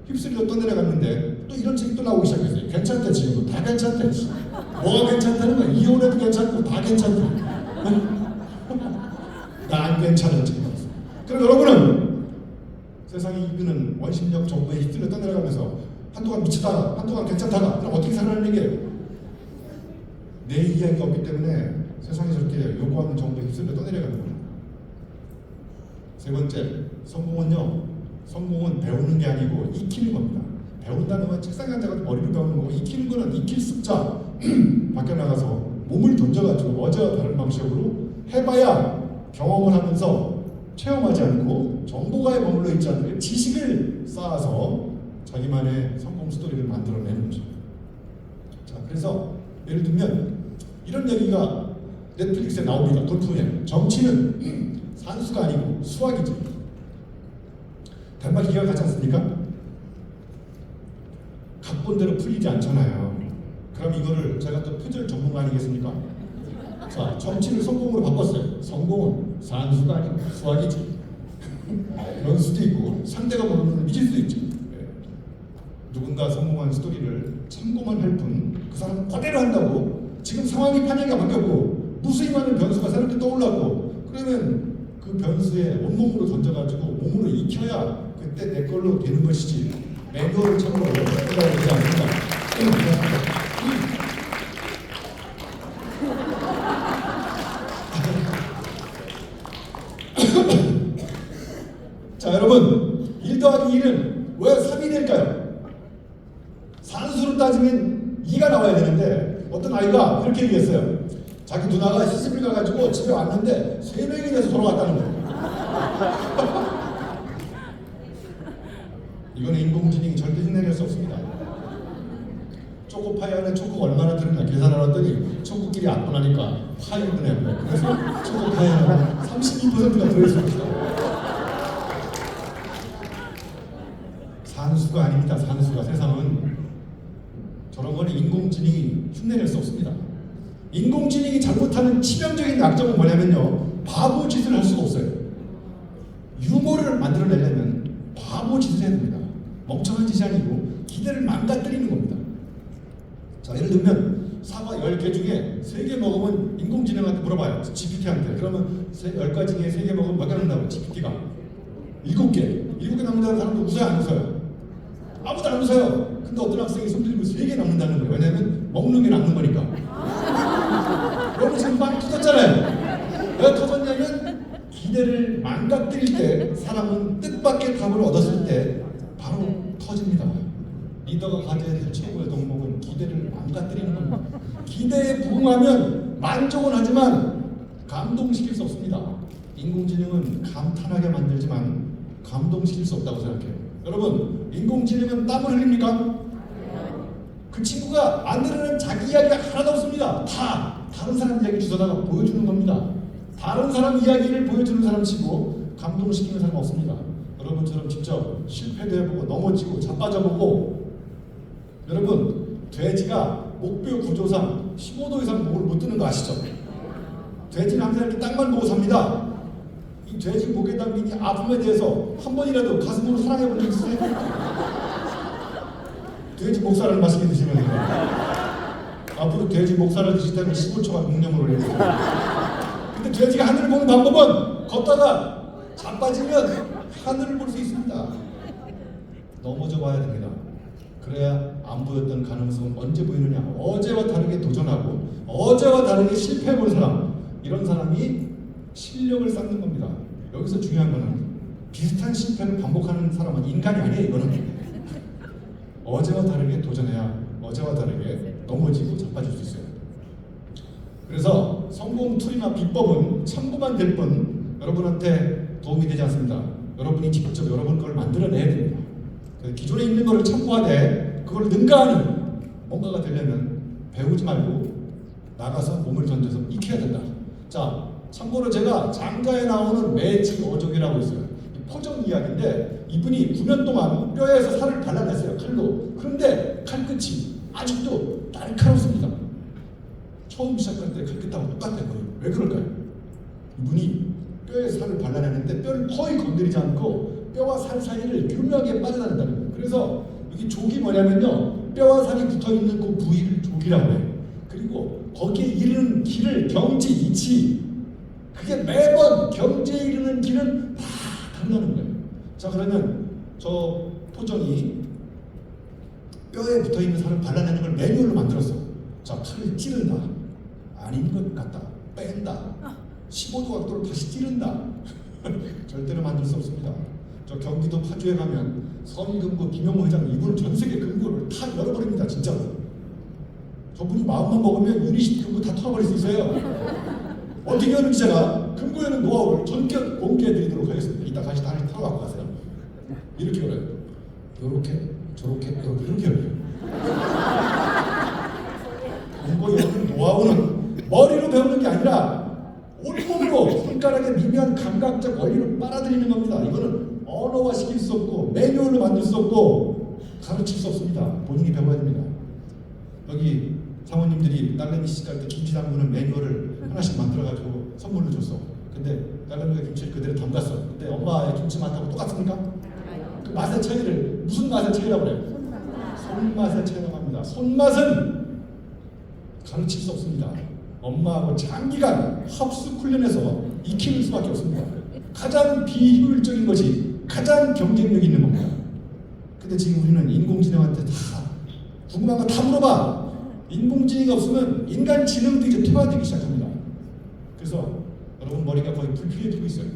휩쓸려 떠내려갔는데 또 이런 책이 또 나오기 시작했어요. 괜찮대 지금 다 괜찮대. 뭐가 괜찮다는 거야? 이혼해도 괜찮고 다 괜찮대. 나 안 괜찮은 책이 나왔어요. 그럼 여러분은 세상이 이끄는 원심력 정보에 휩쓸려 떠내려가면서 한동안 미치다가 한동안 괜찮다가 그럼 어떻게 살아가는 얘기예요? 내 이야기가 없기 때문에 세상이 저렇게 요구하는 정보에 휩쓸려 떠내려가는 거예요. 세 번째, 성공은 배우는 게 아니고 익히는 겁니다. 배운다는 건 책상에 앉아서 머리를 배우는 거고 익히는 거는 익힐 습자 밖에 나가서 몸을 던져가지고 어제와 다른 방식으로 해봐야 경험을 하면서 체험하지 않고 정보가에 머물러 있지 않고 지식을 쌓아서 자기만의 성공 스토리를 만들어내는 거죠. 자, 그래서 예를 들면 이런 얘기가 넷플릭스에 나옵니다. 돌풍에 정치는 산수가 아니고 수학이지. 단말 기가 가지 않습니까? 각본대로 풀리지 않잖아요. 그럼 이거를 제가 또 표절 전문가 아니겠습니까? 자, 정치를 성공으로 바꿨어요. 성공은 산수가 아니고 수학이지. 그런 수도 있고 상대가 모르면 미칠 수도 있지. 누군가 성공한 스토리를 참고만 할 뿐 그 사람 그대로 한다고 지금 상황이 판이가 바뀌었고 무수히 많은 변수가 새롭게 떠올랐고 그러면 그 변수에 온몸으로 던져가지고 몸으로 익혀야 그때 내 걸로 되는 것이지 매뉴얼을 참으로 해야 되지 않습니다. 자, 여러분 1 더하기 2는 왜 3이 될까요? 산수로 따지면 2가 나와야 되는데 어떤 아이가 그렇게 얘기했어요. 자기 누나가 시집을 가가지고 집에 왔는데 3명이 돼서 돌아왔다는 거예요. 이거는 인공지능이 절대 흉내낼 수 없습니다. 초코파이 안에 초코가 얼마나 들었냐 계산을 했더니 초코끼리 안 보나니까 파이분의 그래서 초코파이 안에 32%가 들어있습니다. 산수가 아닙니다. 산수가. 세상은 저런 건 인공지능이 흉내낼 수 없습니다. 인공지능이 잘못하는 치명적인 약점은 뭐냐면요, 바보 짓을 할 수가 없어요. 유머를 만들어내려면 바보 짓을 해야 됩니다. 멍청한 짓이 아니고 기대를 망가뜨리는 겁니다. 자, 예를 들면 사과 10개 중에 3개 먹으면 인공지능한테 물어봐요. GPT한테. 그러면 10가지 중에 3개 먹으면 몇 개 남는다고? GPT가 7개. 7개 남는다는 사람도 웃어요, 안 웃어요? 아무도 안 웃어요. 근데 어떤 학생이 손 들고 3개 남는다는 거예요. 왜냐면 먹는 게 남는 거니까. 여러분 지금 빵 터졌잖아요. 왜 터졌냐면 기대를 망가뜨릴 때, 사람은 뜻밖의 답을 얻었을 때 바로 터집니다. 리더가 가져야 될 최고의 덕목은 기대를 망가뜨리는 겁니다. 기대에 부응하면 만족은 하지만 감동시킬 수 없습니다. 인공지능은 감탄하게 만들지만 감동시킬 수 없다고 생각해요. 여러분, 인공지능은 땀을 흘립니까? 그 친구가 만들어낸 자기 이야기가 하나도 없습니다. 다 다른 사람 이야기 주워다가 보여주는 겁니다. 다른 사람 이야기를 보여주는 사람 치고 감동시키는 사람 없습니다. 여러분처럼 직접 실패도 해보고 넘어지고 자빠져보고. 여러분, 돼지가 목표 구조상 15도 이상 목을 못 드는 거 아시죠? 돼지는 항상 이렇게 땅만 보고 삽니다. 이 돼지 목에 담긴 이 아픔에 대해서 한 번이라도 가슴으로 사랑해 본 적 있으세요? 돼지 목살을 맛있게 드시면 됩니다. 앞으로 돼지 목살을 드시다면 15초간 묵념으로 해요. 근데 돼지가 하늘을 보는 방법은 걷다가 자빠지면 하늘을 볼 수 있습니다. 넘어져 봐야 됩니다. 그래야 안 보였던 가능성은 언제 보이느냐. 어제와 다르게 도전하고 어제와 다르게 실패해본 사람, 이런 사람이 실력을 쌓는 겁니다. 여기서 중요한 거는 비슷한 실패를 반복하는 사람은 인간이 아니에요. 이거는 어제와 다르게 도전해야 어제와 다르게 넘어지고 자빠질 수 있어요. 그래서 성공 툴이나 비법은 참고만 될 뿐 여러분한테 도움이 되지 않습니다. 여러분이 직접 여러분 걸 만들어내야 됩니다. 기존에 있는 거를 참고하되 그걸 능가하는 뭔가가 되려면 배우지 말고 나가서 몸을 던져서 익혀야 된다. 자, 참고로 제가 장가에 나오는 매지어족이라고 있어요. 포정 이야기인데 이분이 9년 동안 뼈에서 살을 발라냈어요, 칼로. 그런데 칼끝이 아직도 날카롭습니다. 처음 시작할 때 칼끝하고 똑같아요. 왜 그럴까요? 이분이 뼈에 살을 발라내는데 뼈를 거의 건드리지 않고 뼈와 살 사이를 교묘하게 빠져나간다는 거예요. 그래서 여기 족이 뭐냐면요, 뼈와 살이 붙어있는 그 부위를 족이라고 해요. 그리고 거기에 이르는 길을 경지, 이치, 그게 매번 경지에 이르는 길은 다 달라는 거예요. 자, 그러면 저 포정이 뼈에 붙어있는 살을 발라내는 걸 매뉴얼로 만들었어. 자, 칼을 찌른다, 아닌 것 같다, 뺀다, 15도 각도로 다시 찌른다. 절대로 만들 수 없습니다. 저 경기도 파주에 가면 서민금고 김영호 회장, 이분은 전 세계 금고를 다 열어버립니다. 진짜로. 저분이 마음만 먹으면 유니시티 금고 다 털어버릴 수 있어요. 어떻게 하는지 제가 금고에는 노하우를 전격 공개해드리도록 하겠습니다. 이따 다시 털어갖고 가세요. 이렇게 열어요. 요렇게, 저렇게, 이렇게 열어요. 금고 여는 노하우는 머리로 배우는 게 아니라 온몸으로 손가락의 미묘한 감각적 원리로 빨아들이는 겁니다. 이거는 언어화시킬 수 없고 매뉴얼로 만들 수 없고 가르칠 수 없습니다. 본인이 배워야 됩니다. 여기 사모님들이 딸내미 시집갈 때 김치 담그는 매뉴얼을 하나씩 만들어가지고 선물로 줬어. 근데 딸내미가 김치를 그대로 담갔어. 근데 엄마의 김치 맛하고 똑같습니까? 그 맛의 차이를 무슨 맛의 차이라고 그래요? 손맛의 차이라고 합니다. 손맛은 가르칠 수 없습니다. 엄마하고 장기간 합숙 훈련해서 익히는 수밖에 없습니다. 가장 비효율적인 것이 가장 경쟁력 있는 겁니다. 근데 지금 우리는 인공지능한테 다 궁금한 거 다 물어봐. 인공지능이 없으면 인간 지능도 이제 퇴화되기 시작합니다. 그래서 여러분 머리가 거의 불필요해지고 있어요.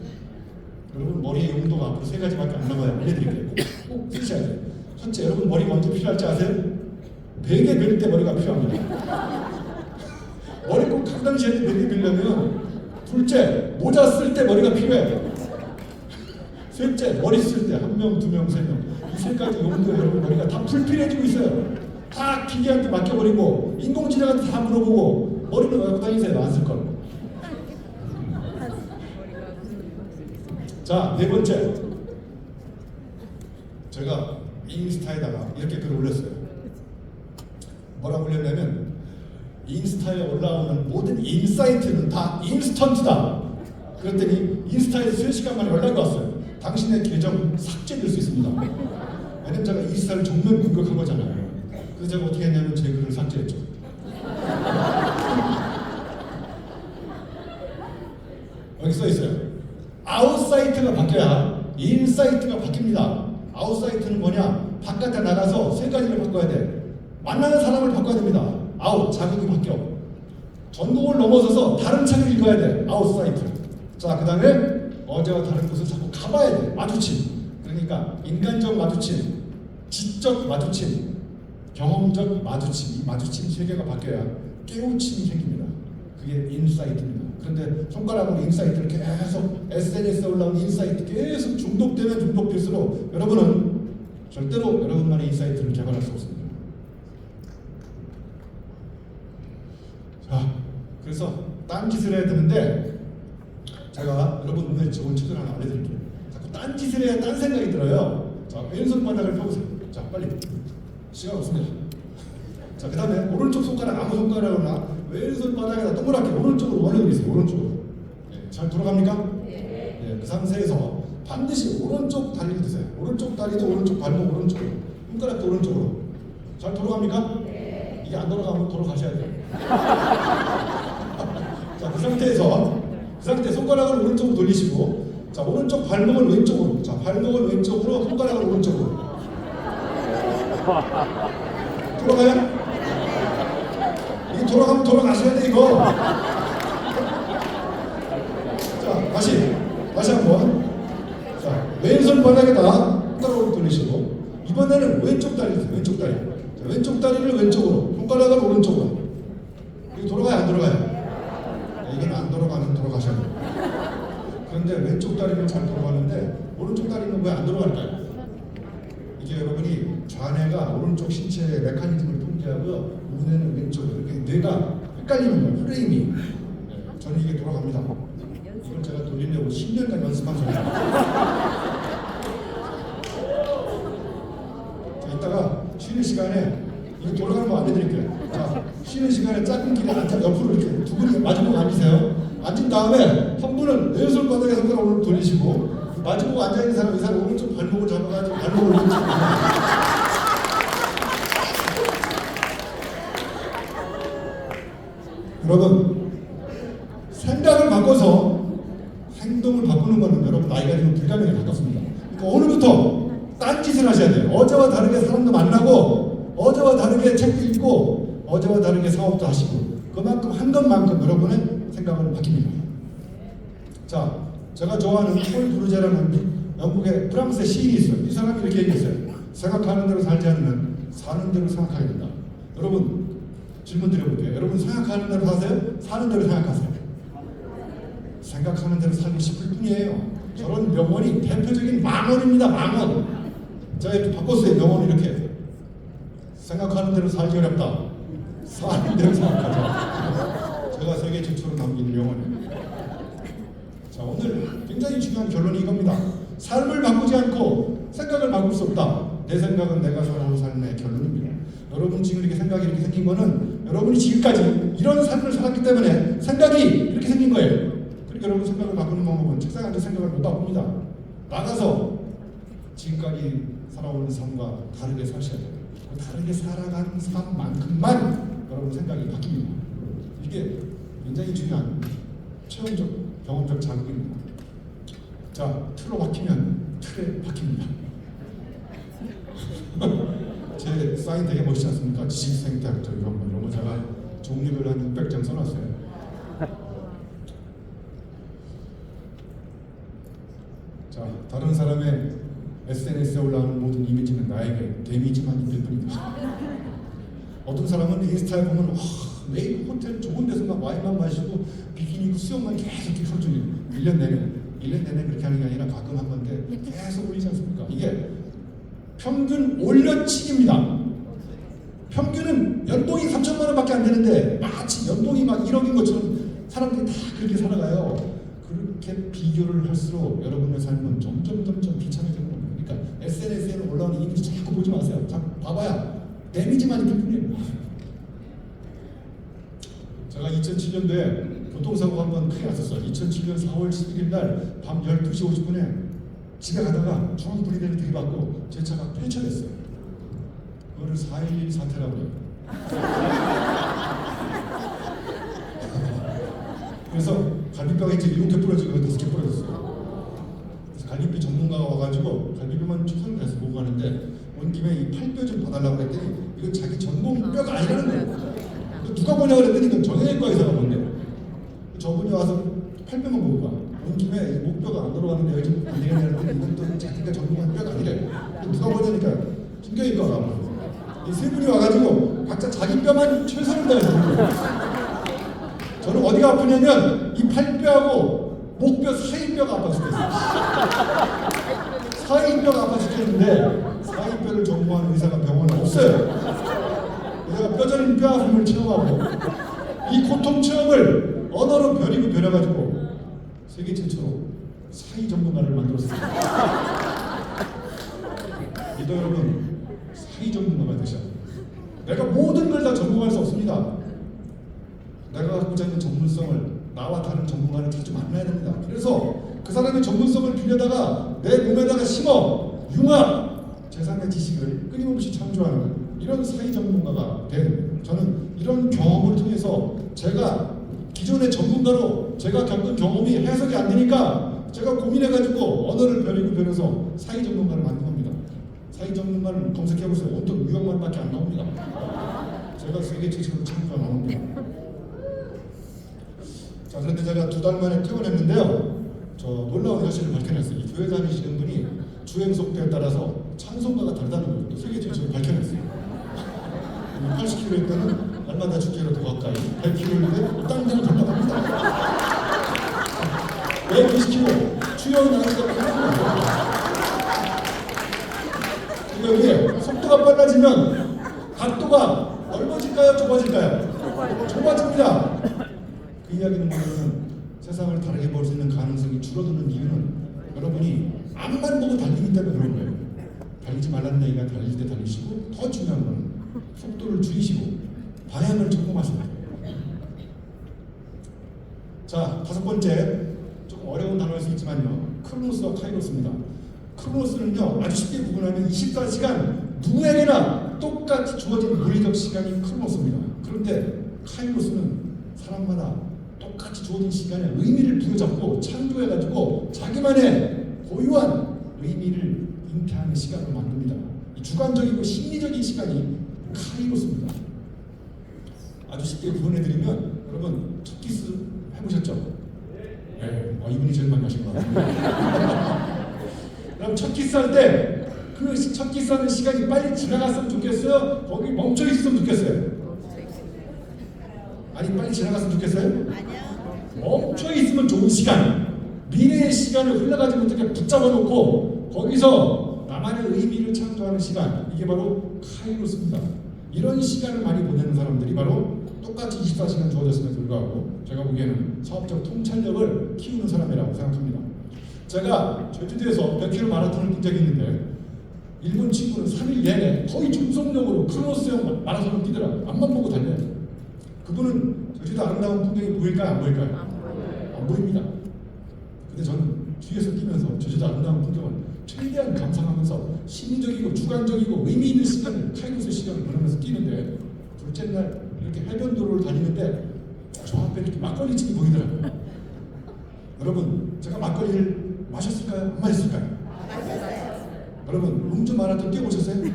여러분 머리의 용도가 앞으로 3가지밖에 안 남아요. 알려드릴게요. 꼭 쓰셔야 돼요. 첫째, 여러분 머리가 언제 필요할지 아세요? 베개 밀 때 머리가 필요합니다. 머리 꼭 각 당시에 베개 밀려면. 둘째, 모자 쓸 때 머리가 필요해요. 셋째, 머리 쓸 때 1명, 2명, 3명. 이 3가지 용도에 여러분 머리가 다 불필요해지고 있어요. 다 기계한테 맡겨버리고 인공지능한테 다 물어보고 머리를 왜 갖고 다니세요? 안 쓸 걸. 자, 4번째, 제가 인스타에다가 이렇게 글을 올렸어요. 뭐라고 올렸냐면 인스타에 올라오는 모든 인사이트는 다 인스턴트다. 그랬더니 인스타에서 3시간 만에 연락이 왔어요. 당신의 계정 삭제될 수 있습니다. 왜냐면 제가 인스타를 정면 공격한 거잖아요. 그래서 제가 어떻게 했냐면 제 글을 삭제했죠. 여기 써 있어요. 아웃사이트가 바뀌어야 인사이트가 바뀝니다. 아웃사이트는 뭐냐? 바깥에 나가서 3가지를 바꿔야 돼. 만나는 사람을 바꿔야 됩니다. 아웃, 자극이 바뀌어. 전공을 넘어서서 다른 책을 읽어야 돼. 아웃사이트. 자, 그 다음에 어제와 다른 곳을 자꾸 가봐야 돼. 마주침. 그러니까 인간적 마주침, 지적 마주침, 경험적 마주침. 이 마주침 3개가 바뀌어야 깨우침이 생깁니다. 그게 인사이트입니다. 그런데 손가락으로 인사이트를 계속 SNS에 올라온 인사이트 계속 중독되면 중독될수록 여러분은 절대로 여러분만의 인사이트를 개발할 수 없습니다. 자, 그래서 딴짓을 해야 되는데 제가 여러분 오늘 좋은 책을 하나 알려드릴게요. 자꾸 딴짓을 해야 딴 생각이 들어요. 자, 왼손 바닥을 펴보세요. 자, 빨리. 시간 없습니다. 자, 그 다음에 오른쪽 손가락 아무 손가락으로나 왼손 바닥에다 동그랗게 오른쪽으로 원해드리세요. 오른쪽으로. 네, 잘 돌아갑니까? 네, 그 상태에서 반드시 오른쪽 다리를 드세요. 오른쪽 다리도 오른쪽 발목 오른쪽으로. 손가락도 오른쪽으로. 잘 돌아갑니까? 이게 안 돌아가면 돌아가셔야 돼요. 자, 그 상태에서 손가락을 오른쪽으로 돌리시고, 자, 오른쪽 발목을 왼쪽으로. 자, 발목을 왼쪽으로, 손가락을 오른쪽으로. 돌아가요? 이게 돌아가면 돌아가셔야 돼, 이거. 자, 다시 한번. 자, 왼손 바닥에다 손가락을 돌리시고, 이번에는 왼쪽 다리, 왼쪽 다리. 자, 왼쪽 다리를 왼쪽으로, 손가락을 오른쪽으로. 이게 돌아가요, 안 돌아가요? 네, 이건 안 돌아가면 돌아가셔야 돼요. 그런데 왼쪽 다리는 잘 돌아가는데, 오른쪽 다리는 왜 안 돌아갈까요? 이게 여러분이 좌뇌가 오른쪽 신체의 메커니즘을 통제하고요, 우뇌는 왼쪽으로 이렇게 뇌가 헷갈리는 거예요. 프레임이. 네, 저는 이게 돌아갑니다. 이걸 제가 돌리려고 10년간 연습한 소리예요. 자, 이따가 쉬는 시간에 이거 돌아가는 거 알려드릴게요. 자, 쉬는 시간에 작은 길에 앉아 옆으로 이렇게 두 분이 마주보고 앉으세요. 앉은 다음에 한 분은 왼손 바닥에 손가락을 돌리시고, 마주보고 앉아있는 사람, 이 사람 오른쪽 발목을 잡아가지고 발목을 왼쪽으로. 여러분, 생각을 바꿔서 행동을 바꾸는 거는 여러분 나이가 지금 불가능에 가깝습니다. 그러니까 오늘부터 딴짓을 하셔야 돼요. 어제와 다르게 사람도 만나고, 어제와 다르게 책도 읽고, 어제와 다르게 사업도 하시고, 그만큼 한 것만큼 여러분의 생각은 바뀝니다. 자, 제가 좋아하는 폴 브루제라는 영국의 프랑스의 시인이 있어요. 이 사람이 이렇게 얘기했어요. 생각하는 대로 살지 않으면 사는 대로 생각하게 된다. 여러분, 질문 드려볼게요. 여러분 생각하는 대로 사세요? 사는 대로 생각하세요? 생각하는 대로 살고 싶을 뿐이에요. 저런 명언이 대표적인 망언입니다. 망언. 제가 이렇게 바꿨어요. 명언을 이렇게. 생각하는 대로 살기 어렵다. 사는 대로 생각하자. 제가 세계 최초로 남긴 명언이에요. 자, 오늘 굉장히 중요한 결론이 이겁니다. 삶을 바꾸지 않고 생각을 바꿀 수 없다. 내 생각은 내가 살아온 삶의 결론입니다. 여러분 지금 이렇게 생각이 이렇게 생긴 거는 여러분이 지금까지 이런 삶을 살았기 때문에 생각이 이렇게 생긴 거예요. 그러니까 여러분 생각을 바꾸는 방법은 책상에 앉아 생각을 못 바꿉니다. 나가서 지금까지 살아오는 삶과 다르게 사셔야 돼요. 다르게 살아간 삶만큼만 여러분 생각이 바뀝니다. 이게 굉장히 중요한 체험적, 경험적 자극입니다. 자, 틀로 바뀌면 틀에 바뀝니다. 제 사인 되게 멋있지 않습니까? 지식생태학적 이런 거 제가 종류별 한 600장 써놨어요. 자, 다른 사람의 SNS에 올라오는 모든 이미지는 나에게 데미지만 될 뿐입니다. 어떤 사람은 인스타에 보면 와, 매일 호텔 좋은 데서 막 와인만 마시고 비키니 입고 수영만 계속 이렇게 하루 종일 1년 내내 그렇게 하는 게 아니라 가끔 한 건데 계속 올리지 않습니까? 이게 평균 올려치기입니다. 평균은 연봉이 3천만 원밖에 안 되는데 마치 연봉이 막 1억인 것처럼 사람들이 다 그렇게 살아가요. 그렇게 비교를 할수록 여러분의 삶은 점점 비참해지는 겁니다. 그러니까 SNS에 올라오는 이미지 자꾸 보지 마세요. 자꾸 봐봐야 데미지만 있을 뿐이에요. 제가 2007년도에 교통사고가 한번 크게 났었어요. 2007년 4월 11일 날 밤 12시 50분에 집에 가다가 중앙 분리대를 들이받고 제 차가 폐차됐어요. 그거를 4.11 사태라고 해요. 그래서 갈비뼈가 이제 7개 부러지고 5개 부러졌어요. 그래서 갈비뼈 전문가가 와가지고 갈비뼈만 초상을 해서 보고 가는데 온 김에 이 팔뼈 좀 봐달라고 그랬더니 이건 자기 전문뼈가 아니라는 거예요. 누가 보냐고 그랬더니 이건 정형외과 의사가 본대요. 저분이 와서 팔뼈만 보고 가. 온 김에 목뼈가 안 돌아가는데 요즘 안 되겠냐고 그랬더니 이건 또 자기가 전문한 뼈가 아니래. 누가 보냐니까 신경외과가 와요. 이 세 분이 와가지고 각자 자기 뼈만 최선을 다해서 저는 어디가 아프냐면 이 팔뼈하고 목뼈 사이뼈가 아파 죽겠어요. 사이뼈가 아파 죽겠는데 사이뼈를 전공하는 의사가 병원에 없어요. 내가 뼈저린 뼈 아픔을 체험하고 이 고통 체험을 언어로 벼리고 벼려가지고 세계 최초로 사이 전문가를 만들었습니다. 리더 여러분, 사이 전문가가 되셔. 내가 모든 걸 다 전공할 수 없습니다. 내가 갖고자 있는 전문성을 나와 다른 전문가를 자주 만나야 됩니다. 그래서 그 사람의 전문성을 빌려다가 내 몸에다가 심어 융합 제3의 지식을 끊임없이 창조하는 이런 사회 전문가가 된 저는 이런 경험을 통해서 제가 기존의 전문가로 제가 겪은 경험이 해석이 안 되니까 제가 고민해가지고 언어를 벼리고 벼려서 사회 전문가를 만든 겁니다. 사회 전문가를 검색해보세요. 온통 유형만밖에 안 나옵니다. 제가 세계 최초로 창조한 언어입니다. 자, 그런데 제가 2달 만에 퇴원했는데요. 저 놀라운 사실을 발견했어요. 이 교회 다니시는 분이 주행 속도에 따라서 찬송가가 다르다는 걸 또 세계 최초로 발견했어요. 80km 때는 날마다 주제로 더 가까이, 100km인데 다른 데로 돌아갑니다. 120km 주행 나이가 이게 속도가 빨라지면 각도가 넓어질까요? 좁아질까요? 좁아집니다. 그 이야기는 뭐냐면 세상을 다르게 볼 수 있는 가능성이 줄어드는 이유는 여러분이 앞만 보고 달리기 때문에 그런 거예요. 달리지 말라는 얘기가 달릴 때 달리시고 더 중요한 건 속도를 줄이시고 방향을 점검하시는 거예요. 자, 5번째 조금 어려운 단어일 수 있지만요. 크로노스와 카이로스입니다. 크로노스는요 아주 쉽게 구분하면 24시간 누구에게나 똑같이 주어진 물리적 시간이 크로노스입니다. 그런데 카이로스는 사람마다 똑같이 주어진 시간에 의미를 부여잡고 창조해가지고 자기만의 고유한 의미를 잉태하는 시간을 만듭니다. 이 주관적이고 심리적인 시간이 카이로스입니다. 아주 쉽게 구분해드리면 여러분 첫 키스 해보셨죠? 네, 이분이 제일 많이 하신 것 같아요. 그럼 첫 키스할 때 그 첫 키스하는 시간이 빨리 지나갔으면 좋겠어요? 거기 멈춰 있었으면 좋겠어요? 아니 빨리 지나갔으면 좋겠어요? 아니야. 멈춰 있으면 좋은 시간, 미래의 시간을 흘러가지 못하게 붙잡아 놓고 거기서 나만의 의미를 창조하는 시간, 이게 바로 카이로스입니다. 이런 시간을 많이 보내는 사람들이 바로 똑같이 24시간 주어졌음에도 불구하고 제가 보기에는 사업적 통찰력을 키우는 사람이라고 생각합니다. 제가 제주도에서 100km 마라톤을 뛴 적이 있는데 일본 친구는 3일 내내 거의 중속력으로 크로스형 마라톤을 뛰더라. 앞만 보고 달려요. 그분은 제주도 아름다운 풍경이 보일까요? 안 보일까요? 안 보입니다. 근데 저는 뒤에서 뛰면서 제주도 아름다운 풍경을 최대한 감상하면서 심리적이고 주관적이고 의미 있는 시간을, 카이로스의 시간을 보내면서 뛰는데 둘째 날 이렇게 해변도로를 다니는데 저 앞에 이렇게 막걸리집이 보이더라고요. 여러분, 제가 막걸리를 마셨을까요? 안 마셨을까요? 맞았어요. 여러분, 음주 마라톤 뛰어보셨어요? 네.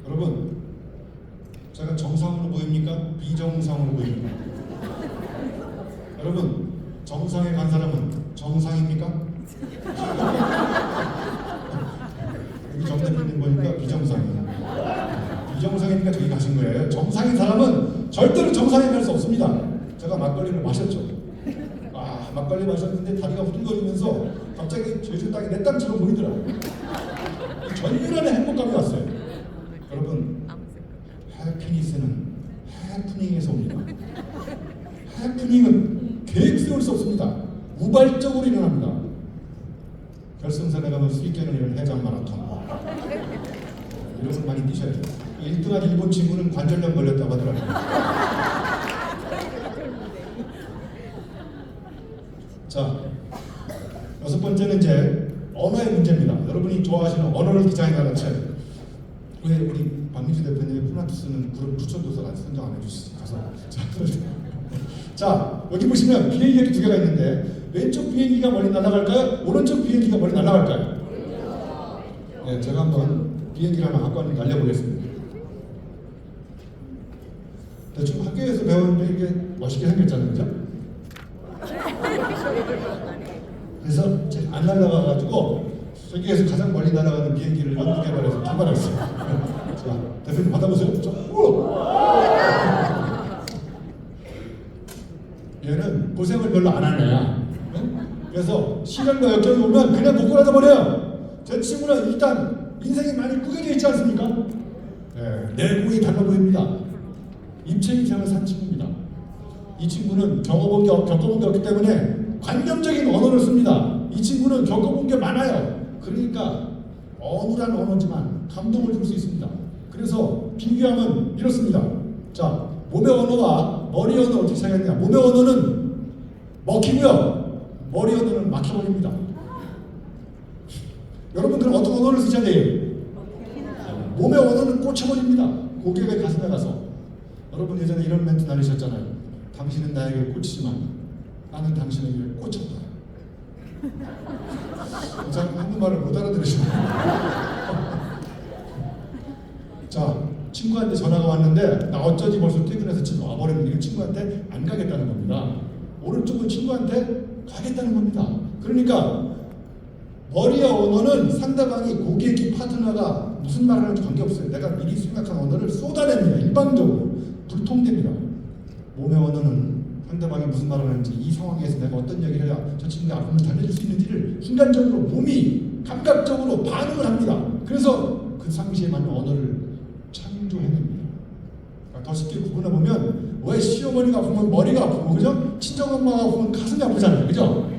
여러분, 제가 정상으로 보입니까? 비정상으로 보입니까? 여러분, 정상에 간 사람은 정상입니까? 여기 정 대표님 보니까 비정상이에요. 비정상이니까 저기 가신 거예요. 정상인 사람은 절대로 정상에 갈 수 없습니다. 제가 막걸리를 마셨죠. 막걸리 마셨는데 다리가 후들거리면서 갑자기 제주 땅이 내 땅처럼 보이더라고요. 전율한의 행복감이 왔어요. 여러분, 해피니스는 해프닝에서 옵니다. 해프닝은 계획 세울 수 없습니다. 우발적으로 일어납니다. 결승선에 가면 수익견을 이런 해장 마라톤 이런 걸 많이 뛰셔야 돼요. 1등한 일본 친구는 관절염 걸렸다고 하더라고요. 자, 여섯 번째는 이제 언어의 문제입니다. 여러분이 좋아하시는 언어를 디자인하는 책. 왜 우리 박민주 대표님이 플라투스는 그룹 추천도서를 아직 선정 안 해주시지? 가서 자, 여기 보시면 비행기가 두 개가 있는데 왼쪽 비행기가 멀리 날아갈까요? 오른쪽 비행기가 멀리 날아갈까요? 네, 제가 한번 비행기를 하나 갖고 왔는데 날려보겠습니다. 대충 학교에서 배웠는데 이게 멋있게 생겼잖아요, 그죠? 그래서 제가 안 날아가가지고 세계에서 가장 멀리 날아가는 비행기를 연구 개발해서 개발했어요. 자, 대표님 받아보세요. 얘는 고생을 별로 안 하는 애야. 그래서 시련과 역경이 오면 그냥 고꾸라져 버려요. 제 친구는 일단 인생이 많이 꾸겨져 있지 않습니까? 내공이 달라 보입니다. 입체 인생을 산 친구입니다. 이 친구는 겪어본 게 없기 때문에 관념적인 언어를 씁니다. 이 친구는 겪어본 게 많아요. 그러니까 어눌한 언어지만 감동을 줄 수 있습니다. 그래서 비교하면 이렇습니다. 자, 몸의 언어와 머리 언어 어떻게 차이겠냐? 몸의 언어는 먹히고요. 머리 언어는 막혀버립니다. 여러분 그럼 어떤 언어를 쓰셔야 돼요? 몸의 언어는 꽂혀버립니다. 고객의 가슴에 가서. 여러분 예전에 이런 멘트 날리셨잖아요. 당신은 나에게 꽂히지만 나는 당신에게 꽂혔다. 잘 한국말을 못 알아들으시네요. 자, 친구한테 전화가 왔는데 나 어쩌지 벌써 퇴근해서 집에 와버렸는데 친구한테 안 가겠다는 겁니다. 오른쪽은 친구한테 가겠다는 겁니다. 그러니까 머리의 언어는 상대방이 고객이 파트너가 무슨 말을 하는지 관계없어요. 내가 미리 생각한 언어를 쏟아냅니다. 일방적으로 불통됩니다. 몸의 언어는 상대방이 무슨 말을 하는지 이 상황에서 내가 어떤 얘기를 해야 저 친구의 아픔을 달래줄 수 있는지를 순간적으로 몸이 감각적으로 반응을 합니다. 그래서 그 상시에 맞는 언어를 창조해냅니다. 그러니까 더 쉽게 구분해보면 왜 시어머니가 아프면 머리가 아프고 그죠? 친정엄마가 아프면 가슴이 아프잖아요. 그죠?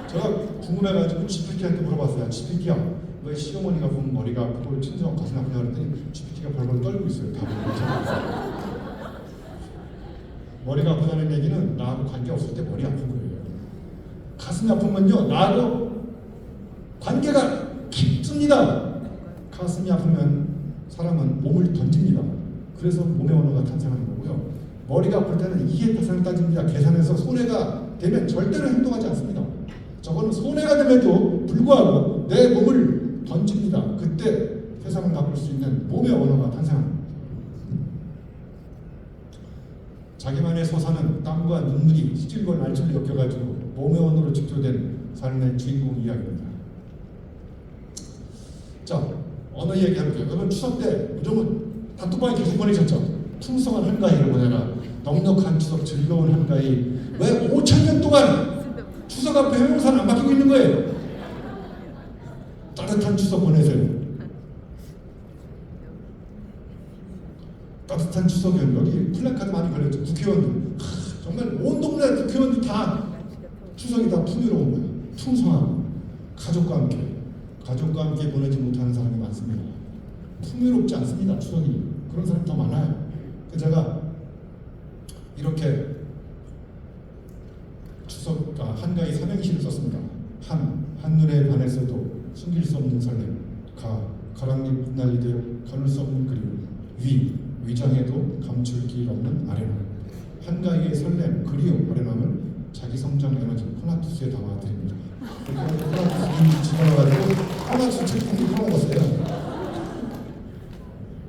제가 궁금해가지고 GPT한테 물어봤어요. GPT야, 왜 시어머니가 아프면 머리가 아프고 친정 가슴이 아프냐 그랬더니 GPT가 벌벌 떨고 있어요. 답을. 머리가 아프다는 얘기는 나하고 관계없을 때 머리 아픈 거예요. 가슴이 아프면요 나하고 관계가 깊습니다. 가슴이 아프면 사람은 몸을 던집니다. 그래서 몸의 언어가 탄생하는 거고요. 머리가 아플 때는 이해타산을 따집니다. 계산해서 손해가 되면 절대로 행동하지 않습니다. 저거는 손해가 됨에도 불구하고 내 몸을 던집니다. 그때 세상을 바꿀 수 있는 몸의 언어가 탄생합니다. 자기만의 서사는 땀과 눈물이 시질과 날치를 엮여가지고 몸의 언어로 직조된 삶의 주인공 이야기입니다. 자, 언어 얘기해볼게요. 여러분 추석 때 요즘은 단톡방에 계속 보내셨죠? 풍성한 한가위를 보내라. 넉넉한 추석 즐거운 한가위. 왜 5,000년 동안 추석 앞에 형용사는 안 바뀌고 있는 거예요? 따뜻한 추석 보내세요. 따뜻한 추석이요. 여기 플래카드 많이 걸렸죠. 국회의원들. 정말 온 동네 국회의원들 다 추석이 다 풍요로운 거예요. 풍성한 가족과 함께 보내지 못하는 사람이 많습니다. 풍요롭지 않습니다. 추석이. 그런 사람이 더 많아요. 그래서 제가 이렇게 추석 한가위 삼행시를 썼습니다. 한눈에 반했어도 숨길 수 없는 설렘. 가랑잎 흩날리듯 가눌 수 없는 그리움. 위장에도 감출 길 없는 아련함. 한가위의 설렘, 그리움, 아련함을 자기 성장 에너지 코나투스에 담아드립니다. 코나투스 집어넣어가지고 코나투스 책임이 풀어먹었어요.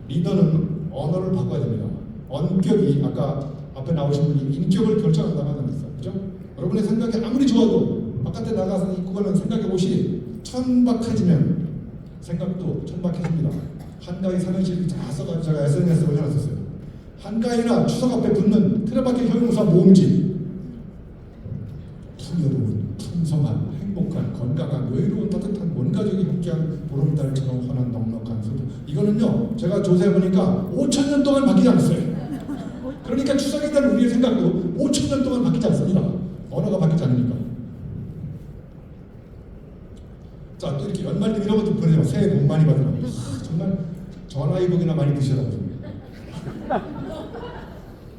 리더는 언어를 바꿔야 됩니다. 원격이 아까 앞에 나오신 분이 인격을 결정한다고 하는 거 있어요. 그죠? 여러분의 생각이 아무리 좋아도 바깥에 나가서 입고 가는 생각의 옷이 천박해지면 생각도 천박해집니다. 한가위 삼행시를 다 써가지고 제가 SNS에 올려놨었어요. 한가위나 추석 앞에 붙는 틀에박힌 형용사 모음집. 풍요로운, 풍성한, 행복한, 건강한, 여유로운, 따뜻한, 온 가족이 함께한 보름달처럼 환한 넉넉한 소도. 이거는요 제가 조사해보니까 5,000년 동안 바뀌지 않았어요. 그러니까 추석에 대한 우리의 생각도 5,000년 동안 바뀌지 않습니다. 언어가 바뀌지 않으니까. 자, 또 이렇게 연말들 이런 것도 보내요. 새해 복 많이 받으라고. 정말 전화위복이나 많이 드시라고.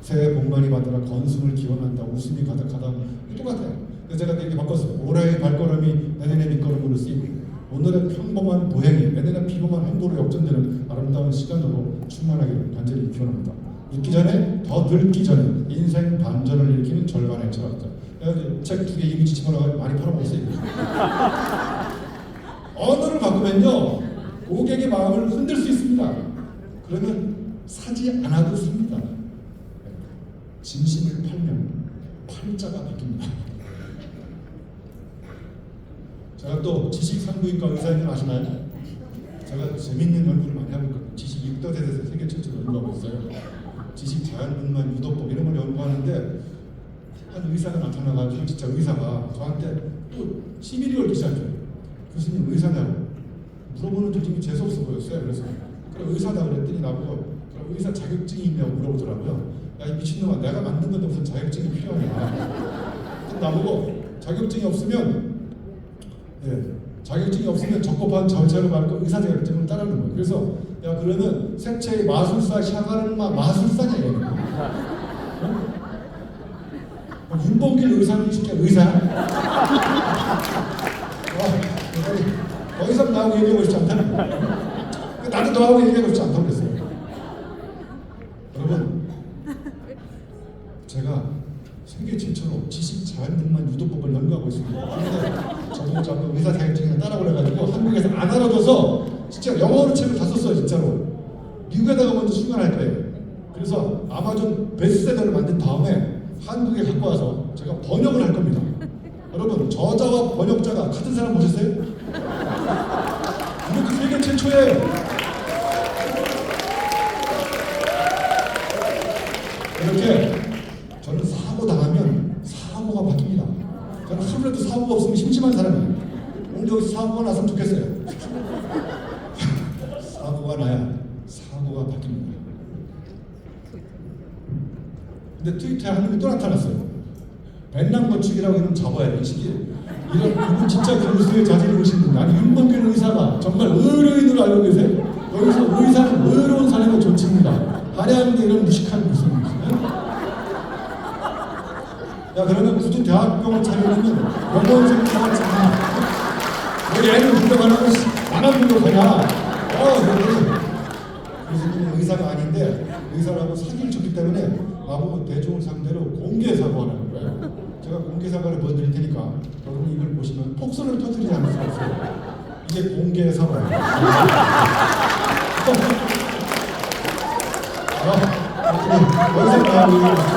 새해 복 많이 받으라, 건승을 기원한다, 웃음이 가득하다. 똑같아요. 그래서 제가 이렇게 바꿨어요. 올해의 발걸음이 내년의 밑거름으로 쓰이고, 오늘의 평범한 보행이 내년의 비범한 행보로 역전되는 아름다운 시간으로 충만하기를 간절히 기원합니다. 늙기 전에, 더 늙기 전에 인생 반전을 일으키는 절반의 철학자. 책 2개 이미지 집어넣어 많이 팔아먹었어요. 언어를 바꾸면요, 고객의 마음을 흔들 수 있습니다. 그러면 사지 않아도 삽니다. 진심을 팔면 팔자가 바뀝니다. 제가 또 지식 산부인과 의사인 줄 아시나요? 제가 재밌는 연구를 많이 하고 있거든요. 지식 육도에 대해서 세계 최초로 연구하고 있어요. 지식 자연분만 유도법 이런 걸 연구하는데 한 의사가 나타나가지고 진짜 의사가 저한테 또 시비를 걸기 시작해요. 교수님 의사냐고 물어보는 조짐이 재수없어 보였어요. 그래서 그럼 의사다 그랬더니 나보고 그럼 의사 자격증이 있냐고 물어보더라고요. 야, 이 미친놈아, 내가 만든 건데 무슨 자격증이 필요하냐. 나보고 자격증이 없으면 자격증이 없으면 적법한 절차를 밟고 의사 자격증을 따르는 거예요. 그래서 야, 그러면 색채의 마술사 샤가는 마술사냐 이거. 윤봉길 의사는 진짜 의사? 더 이상 나하고 얘기하고 싶지 않다는 거예요. 나도 너하고 얘기하고 싶지 않다고 그랬어요. 여러분, 제가 세계 최초로 지식 자연분만 유도법을 연구하고 있습니다. 그런데 저도 자꾸 의사 자격증이나 따라고 그래가지고 한국에서 안 알아줘서 진짜 영어로 책을 다 썼어요. 진짜로. 미국에다가 먼저 출간할 거예요. 그래서 아마존 베스트셀러를 만든 다음에 한국에 갖고 와서 제가 번역을 할 겁니다. 여러분, 저자와 번역자가 같은 사람 보셨어요? 이것도 세계 최초예요. 이렇게 저는 사고 당하면 사고가 바뀝니다. 저는 하루라도 사고가 없으면 심심한 사람이에요. 오늘 여기서 사고가 났으면 좋겠어요. 사고가 나야 사고가 바뀝니다. 근데 트위터에 한 놈이 또 나타났어요. 백남건축이라고 이런 잡아야 이 시기에 이분 진짜 교수의 자질이 오신 분. 아니 윤봉길 의사가 정말 의료인으로 알고 계세요? 여기서 의사는 의로운 사람의 조치입니다. 하려는데 이런 무식한 무슨 야, 그러면 굳이 대학병원 차리려면 병원생 차리지 마. 왜 애를 불러가라고 나만 불러가냐. 교수님은 의사가 아닌데 의사라고 사기를 쳤기 때문에 나보고 대중을 상대로 공개 사과하는 거예요. 제가 공개 사과를 보여드릴 테니까 여러분 이걸 보시면 폭소를 터뜨리지 않을 수 없어요. 이게 공개 사과예요. 여기서 나오고 있는 거죠.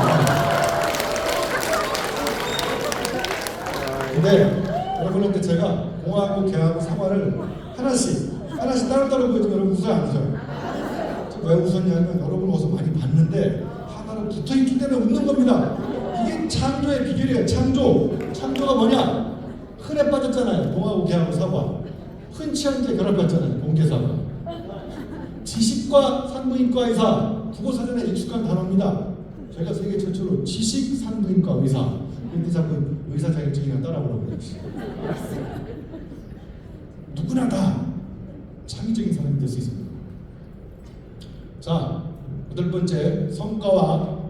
근데 여러분한테 제가 공하고 개하고 사과를 하나씩 따로따로 보여주면 여러분 웃어요 안 웃어요? 왜 웃었냐면 여러분 어서 많이 봤는데 하나로 붙어있기 때문에 웃는 겁니다. 이게 창조의 비결이에요. 창조가 뭐냐? 흔해 빠졌잖아요. 공하고 개하고 사과. 흔치 않게 결합했잖아요. 공개 사과. 지식과 산부인과 의사, 국어사전에 익숙한 단어입니다. 제가 세계 최초로 지식 산부인과 의사. 근데 자꾸 의사 자격증이나 따라오라고 그래요. 누구나 다 창의적인 사람이 될 수 있습니다. 자, 8번째 성과와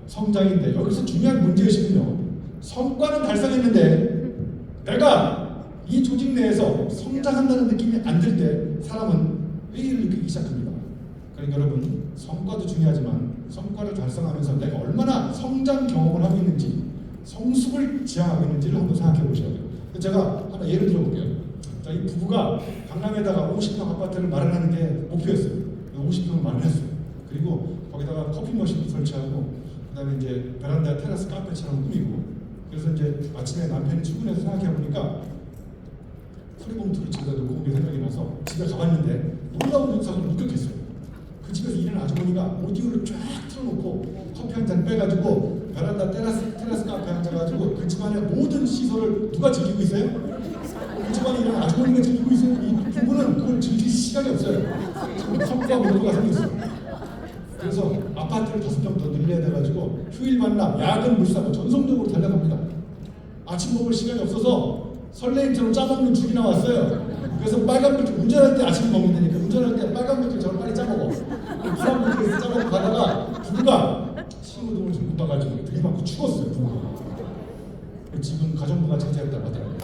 성장인데 여기서 중요한 문제의식은요. 성과는 달성했는데 내가 이 조직 내에서 성장한다는 느낌이 안 들 때 사람은 회의를 느끼기 시작합니다. 그러니까 여러분, 성과도 중요하지만 성과를 달성하면서 내가 얼마나 성장 경험을 하고 있는지, 성숙을 지향하고 있는지를 한번 생각해 보셔야 돼요. 제가 하나 예를 들어볼게요. 자, 이 부부가 강남에다가 50평 아파트를 마련하는 게 목표였어요. 50평을 마련했어요. 그리고 거기다가 커피 머신도 설치하고, 그다음에 이제 베란다에 테라스 카페처럼 꾸미고, 그래서 이제 아침에 남편이 출근해서 생각해 보니까 소리봉투를 집에다 놓고 온 게 생각이 나서 집에 가봤는데 놀라운 현상을 목격했어요. 그 집에서 일하는 아주머니가 오디오를 쫙 틀어놓고 커피 한 잔 빼가지고 베란다 테라스 카페에 앉아가지고 그 집안의 모든 시설을 누가 즐기고 있어요? 그 집안에 일하는 아주머니가 즐기고 있어요. 이 부부는 그걸 즐길 시간이 없어요. 지금 성과 모두가 생겼어요. 그래서 아파트를 5평 더 늘려야 돼가지고 휴일 반납, 야근 물사고 전속력으로 달려갑니다. 아침 먹을 시간이 없어서 설레임처럼 짜먹는 죽이 나왔어요. 그래서 빨간불길 운전할 때 아침 먹으면 되니까 운전할 때 빨간불길 저를 빨리 짜먹어. 파란불길에서 짜먹고 가다가 부부가 신호등을 좀 못 봐가지고 들이맞고 죽었어요. 부부가. 지금 가정부가 차지했다고 하더라고요.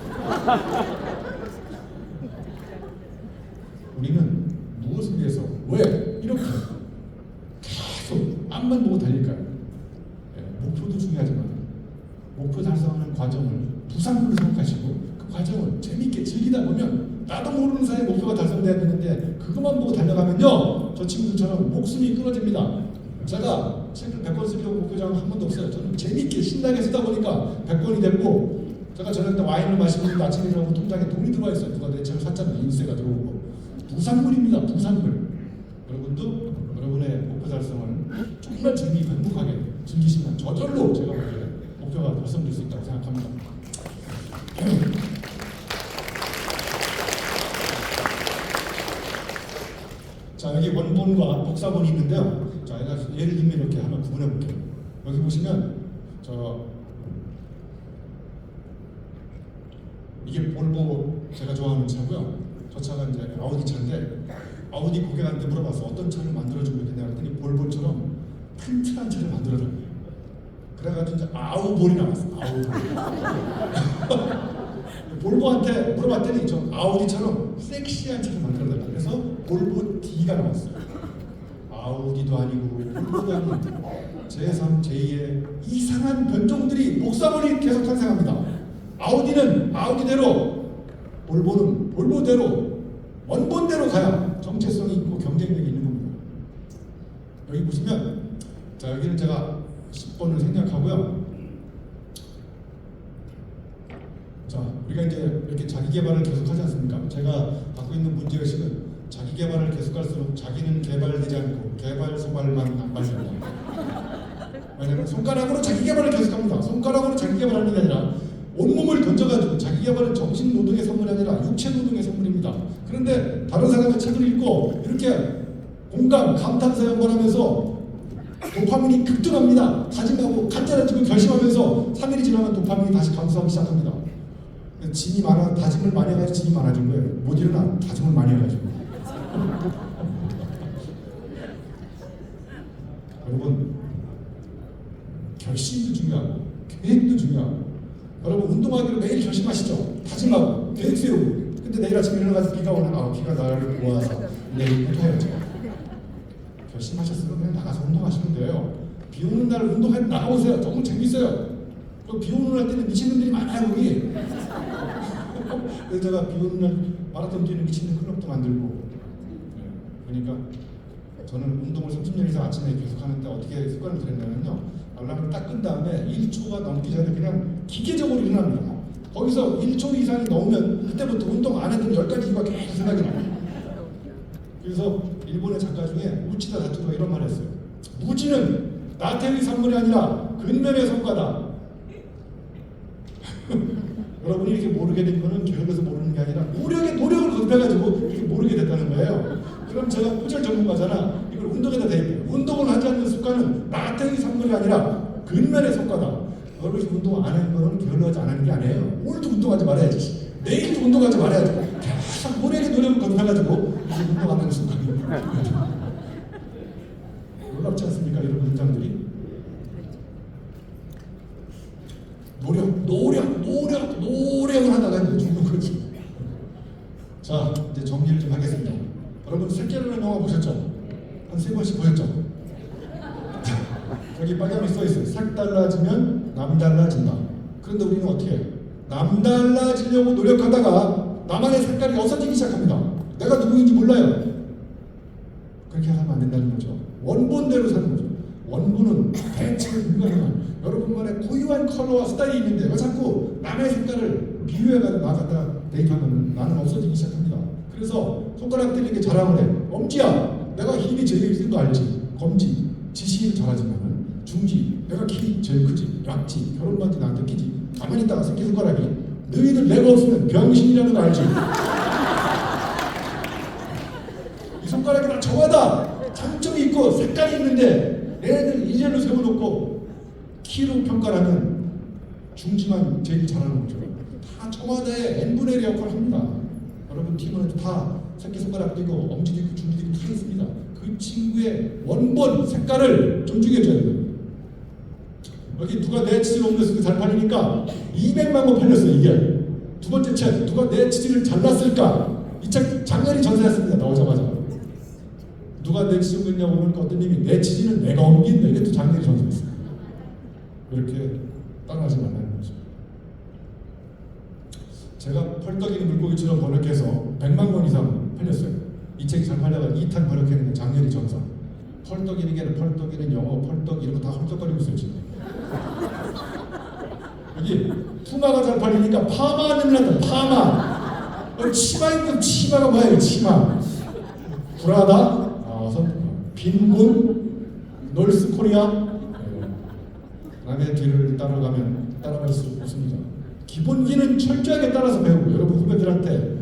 우리는 무엇을 위해서 왜 이렇게 계속 앞만 보고 달릴까요? 목표도 중요하지만 목표 달성하는 과정을 부상으로 생각하시고 그 과정을 재밌게 즐기다 보면 나도 모르는 사이에 목표가 달성돼야 되는데 그것만 보고 달려가면요 저 친구들처럼 목숨이 끊어집니다. 제가 책을 100권 쓰려고 목표장은 한 번도 없어요. 저는 재밌게 신나게 쓰다 보니까 100권이 됐고 제가 저녁 때 와인을 마시고 아침에 일어나고 통장에 돈이 들어와 있어요. 누가 내 책을 샀잖아요. 인쇄가 들어오고 부산물입니다. 부산물. 여러분도 여러분의 목표 달성을 정말 재미있고 행복하게 즐기시면 저절로 제가 보기에 목표가 달성될 수 있다고 생각합니다. 자, 여기 원본과 복사본이 있는데요. 자, 예를 들면 이렇게 하나 구분해 볼게요. 여기 보시면 이게 볼보 제가 좋아하는 차고요. 저 차가 이제 아우디 차인데 아우디 고객한테 물어봐서 어떤 차를 만들어주고 있냐 그랬더니 볼보처럼 튼튼한 차를 만들어달래요. 그래가지고 이제 아우볼이 나왔어. 아우볼. 볼보한테 물어봤더니 저 아우디처럼 섹시한 차를 만들어달라. 그래서 볼보 D가 나왔어요. 아우디도 아니고 볼보도 아니고 제3, 제2의 이상한 변종들이 복사본이 계속 탄생합니다. 아우디는 아우디대로, 볼보는 볼보대로, 원본대로 가야 정체성이 있고 경쟁력이 있는 겁니다. 여기 보시면 자 여기는 제가 10번을 생략하고요. 자 우리가 이제 이렇게 자기 개발을 계속하지 않습니까? 제가 갖고 있는 문제의식은 자기 개발을 계속할수록 자기는 개발되지 않고 개발 소발만 안 발생한다. 왜냐하면 손가락으로 자기 개발을 계속합니다. 손가락으로 자기 개발하는 게 아니라 온몸을 던져가지고 자기 개발은 정신 노동의 선물이 아니라 육체 노동의 선물입니다. 그런데 다른 사람의 책을 읽고 이렇게 공감, 감탄사 연관하면서 도파민이 급등합니다. 다짐하고 간절한 지금 결심하면서 3일이 지나면 도파민이 다시 감소하기 시작합니다. 짐이 많아, 다짐을 많이 해가지고 짐이 많아진 거예요. 못 일어나, 다짐을 많이 해가지고. 여러분, 결심도 중요하고 계획도 중요하고 여러분 운동하기로 매일 결심하시죠. 다짐하고 계획 세우고 근데 내일 아침에 일어나서 비가 오는 비가 나를 모아서 내일 운동해야죠. 결심하셨으면 그냥 나가서 운동하시면 돼요. 비 오는 날 운동할 나가보세요. 조금 재밌어요. 비 오는 날 때는 미친놈들이 많아요 거기. 그래서 제가 비 오는 날 마라톤 뛰는 미친놈 클럽도 만들고 그러니까 저는 운동을 30년 이상 아침에 계속 하는데 어떻게 습관을 들였냐면요. 알람을 딱 끈 다음에 1초가 넘기 전에 그냥 기계적으로 일어납니다. 거기서 1초 이상이 넘으면 그때부터 운동 안 했던 10가지 이유가 계속 생각이 나요. 그래서 일본의 작가 중에 우치다 다투가 이런 말을 했어요. 무지는 나태의 산물이 아니라 근면의 성과다. 여러분이 이렇게 모르게 된 거는 게을러서 모르는 게 아니라 노력을 거듭해가지고 이렇게 모르게 됐다는 거예요. 그럼 제가 호절 전문가잖아. 이걸 운동에다 대입해요. 운동을 하지 않는 습관은 나태의 산물이 아니라 근면의 성과다. 여러분이 운동 안 하는 거는 게을러하지 않는 게 아니에요. 오늘도 운동하지 말아야지. 내일도 운동하지 말아야지. 계속 노력을 거듭해가지고 이제 운동 안 하는 습관이 놀랍지 않습니까? 이런 문장들이. 노력을 하다가 이제 죽는 거지. 자, 이제 정리를 좀 하겠습니다. 여러분, 새끼라는 영화 보셨죠? 한 3번씩 보셨죠? 여기 빨간이 써있어요. 색 달라지면 남 달라진다. 그런데 우리는 어떻게 해요? 남 달라지려고 노력하다가 나만의 색깔이 없어지기 시작합니다. 내가 누구인지 몰라요. 그렇게 하면 안 된다는 거죠. 원본대로 사는 거죠. 원본은 대체로 불가능한 여러분만의 고유한 컬러와 스타일이 있는데 왜 자꾸 남의 색깔을 비유해가지고 나가다 대입하면 나는 없어지기 시작합니다. 그래서 손가락들이 이렇게 자랑을 해. 엄지야, 내가 힘이 제일 센 거 알지? 검지, 지시를 잘하지만 중지, 내가 키 제일 크지? 약지, 결혼반지 나한테 끼지? 가만히 있다가 새끼손가락이 너희들 내가 없으면 병신이라는 거 알지? 이 손가락이 다 저하다! 장점이 있고 색깔이 있는데 얘네들 일렬로 세워놓고 키로 평가를 하면 중지만 제일 잘하는 거죠. 다 저하. 청와대의 n분의 1의 역할을 합니다. 여러분 팀은 다 새끼손가락도 있고 엄지도 있고 중지도 있고 다 있습니다. 그 친구의 원본 색깔을 존중해줘야 돼요. 여기 누가 내 치즈 홈레스가 잘 팔리니까 200만 번 팔렸어요. 이게 두 번째 책 누가 내 치즈를 잘랐을까? 이 책 장렬히 전세했습니다. 나오자마자 누가 내 치즈 옮겼냐고 그러니까 어떤 님이 내 치즈는 내가 옮긴다. 이게 또 장렬히 전세했어요. 이렇게 따라하지 말라는 거죠. 제가 펄떡이는 물고기처럼 번역해서 100만 권 이상 팔렸어요. 이 책이 잘 팔려가 2탄 번역했는데 장렬히 전사. 펄떡이는 게 펄떡이는 영어 펄떡 이런 거 다 헐떡거리고 있어요 지금. 여기 푸마가 잘 팔리니까 파마 냄새난다. 파마. 치마 입는 치마가 뭐야 이거 치마. 구라다. 빈곤. 놀스 코리아. 남의 뒤를 따라갈 수 없습니다. 기본기는 철저하게 따라서 배우고 여러분 후배들한테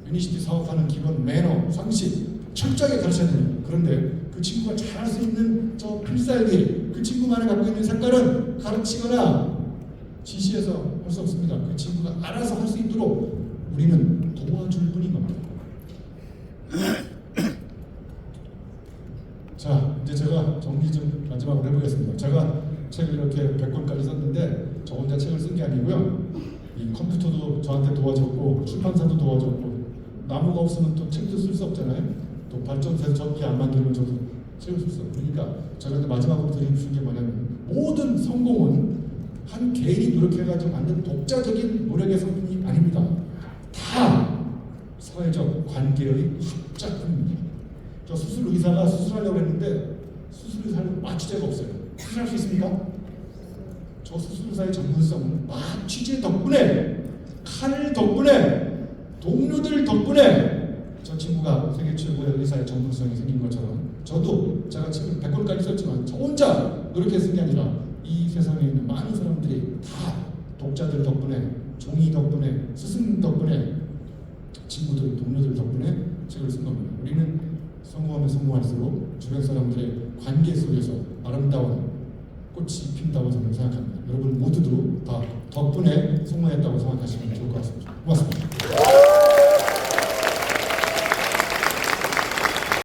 유니시티 사업하는 기본 매너, 상식 철저하게 가르쳐야 돼요. 그런데 그 친구가 잘할 수 있는 저 필살기, 그 친구만이 갖고 있는 색깔은 가르치거나 지시해서 할 수 없습니다. 그 친구가 알아서 할 수 있도록 우리는 도와줄 뿐인 겁니다. 자, 이제 제가 정리 좀 마지막으로 해보겠습니다. 제가 책을 이렇게 100권까지 썼는데 저 혼자 책을 쓴 게 아니고요. 이 컴퓨터도 저한테 도와줬고 출판사도 도와줬고 나무가 없으면 또 책도 쓸 수 없잖아요. 또 발전소에서 전기 안 만들면 저도 책을 쓸 수 없어요. 그러니까 제가 이제 마지막으로 드리는 게 뭐냐면 모든 성공은 한 개인이 노력해가지고 만든 독자적인 노력의 성분이 아닙니다. 다 사회적 관계의 합작품입니다. 저 수술 의사가 수술하려고 했는데 수술 의사는 마취제가 없어요. 수술할 수 있습니까? 저 수술 의사의 전문성은 마취제 덕분에, 칼 덕분에, 동료들 덕분에 저 친구가 세계 최고의 의사의 전문성이 생긴 것처럼 저도 제가 지금 100권까지 썼지만 저 혼자 노력해서 쓴 게 아니라 이 세상에 있는 많은 사람들이 다 독자들 덕분에, 종이 덕분에, 스승 덕분에, 친구들, 동료들 덕분에 책을 쓴 겁니다. 우리는 성공하면 성공할수록 주변 사람들의 관계 속에서 아름다운 꽃이 핀다고 저는 생각합니다. 여러분 모두도 다 덕분에 성공했다고 생각하시면 좋을 것 같습니다. 고맙습니다.